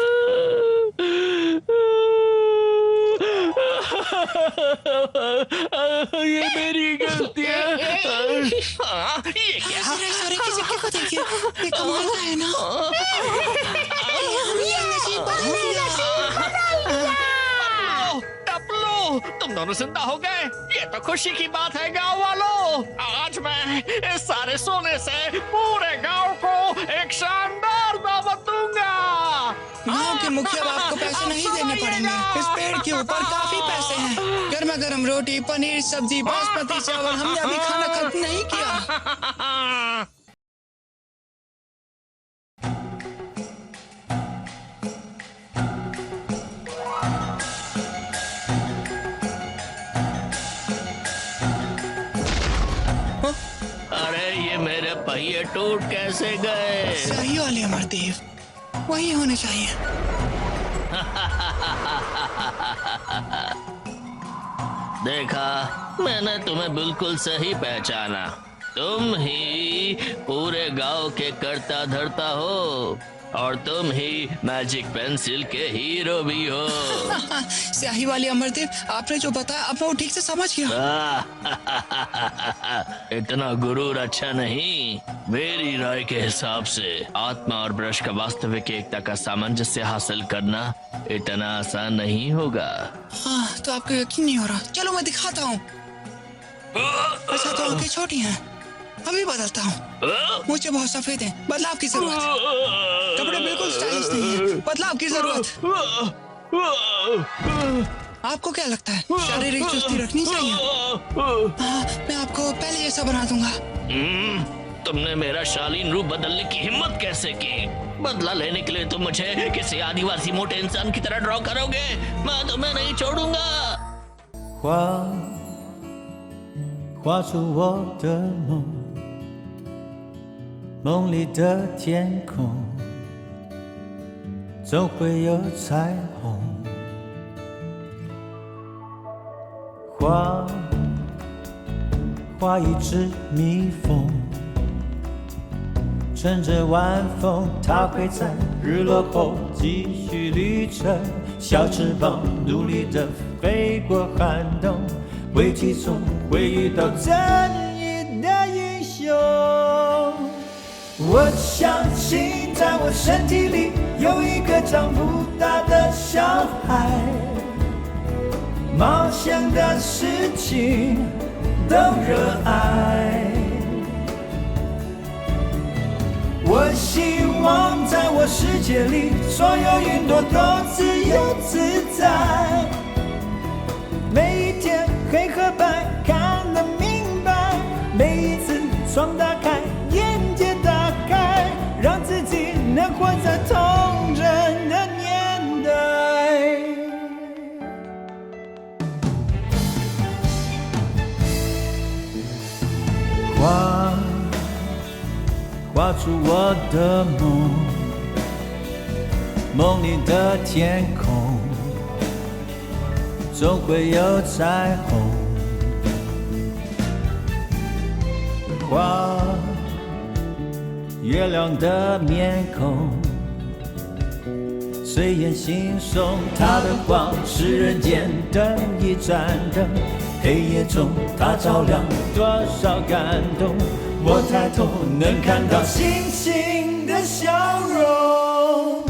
ये मेरी गलती है। ये क्या? सारे की सिक्के को देखिए, ये कमाल का है ना? हमने नसीब बदल दिया। टपलो, तुम दोनों जिंदा हो गए, ये तो खुशी की बात है गांव वालों। आज मैं इस सारे सोने से पूरे गांव को एक शानदार दावत दूंगा। गांव के मुखिया आपको पैसे नहीं देने पड़ेंगे। इस पेड़ के ऊपर काफी पैसे हैं। गर्मा गर्म रोटी, पनीर, सब्जी, बासमती चावल, हमने अभी खाना खत्म नहीं किया। अरे ये मेरे पहिए टूट कैसे गए? सही वाले अमरदेव, वही होने चाहिए। देखा, मैंने तुम्हें बिल्कुल सही पहचाना। तुम ही पूरे गांव के कर्ता धर्ता हो। और तुम ही मैजिक पेंसिल के हीरो भी हो। स्याही वाली अमरदेव, आपने जो बताया अब मैं वो ठीक से समझ गया। इतना गुरूर अच्छा नहीं। मेरी राय के हिसाब से आत्मा और ब्रश का वास्तविक एकता का सामंजस्य हासिल करना इतना आसान नहीं होगा। हाँ, तो आपको यकीन नहीं हो रहा। चलो मैं दिखाता हूँ। अच्छा तो आंखें छोटी हैं, अभी बदलता हूँ। मुझे बहुत सफेद हैं, बदलाव की जरूरत। कपड़े बिल्कुल स्टाइलिश नहीं हैं, बदलाव की जरूरत। आपको क्या लगता है शारीरिक चुस्ती रखनी चाहिए? मैं आपको पहले जैसा बना दूंगा। तुमने मेरा शालीन रूप बदलने की हिम्मत कैसे की? बदला लेने के लिए तुम मुझे किसी आदिवासी मोटे इंसान की तरह ड्रॉ करोगे? मैं तुम्हें नहीं छोड़ूंगा। 画出我的梦，梦里的天空总会有彩虹。画一只蜜蜂，乘着晚风，它会在日落后继续旅程，小翅膀努力地飞过寒冬。 危机中会遇到正义的英雄。我相信，在我身体里有一个长不大的小孩，冒险的事情都热爱。我希望在我世界里，所有云朵都自由自在。 每一天黑和白看得明白，每一次窗打开，眼界打开，让自己能活在童真的年代。画出我的梦，梦里的天空。 总会有彩虹，画月亮的面孔，随眼惺忪，它的光是人间的一盏灯，黑夜中它照亮多少感动。我抬头能看到星星的笑容，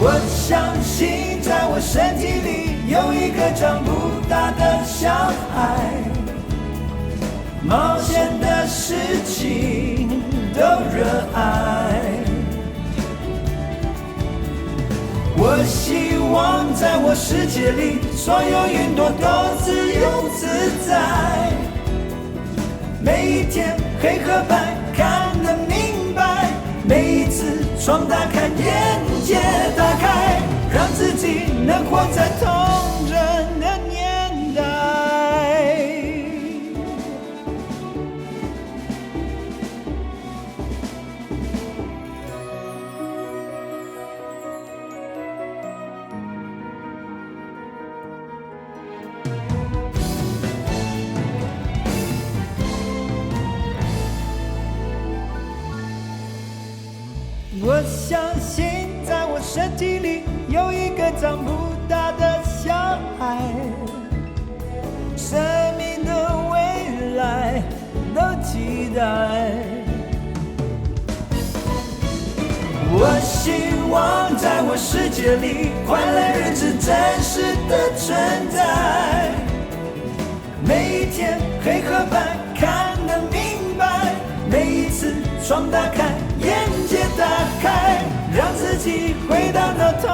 我相信在我身体里。 有一个长不大的小孩，冒险的事情都热爱。我希望在我世界里，所有云朵都自由自在。每一天黑和白看得明白，每一次窗打开，眼界打开，让自己能活在童真的年代。我相信，在我身体里有一个长不大的小孩，生命的未来都期待。我希望在我世界里，快乐日子真实的存在。每一天黑和白看得明白，每一次窗打开，眼界打开，让自己回到那童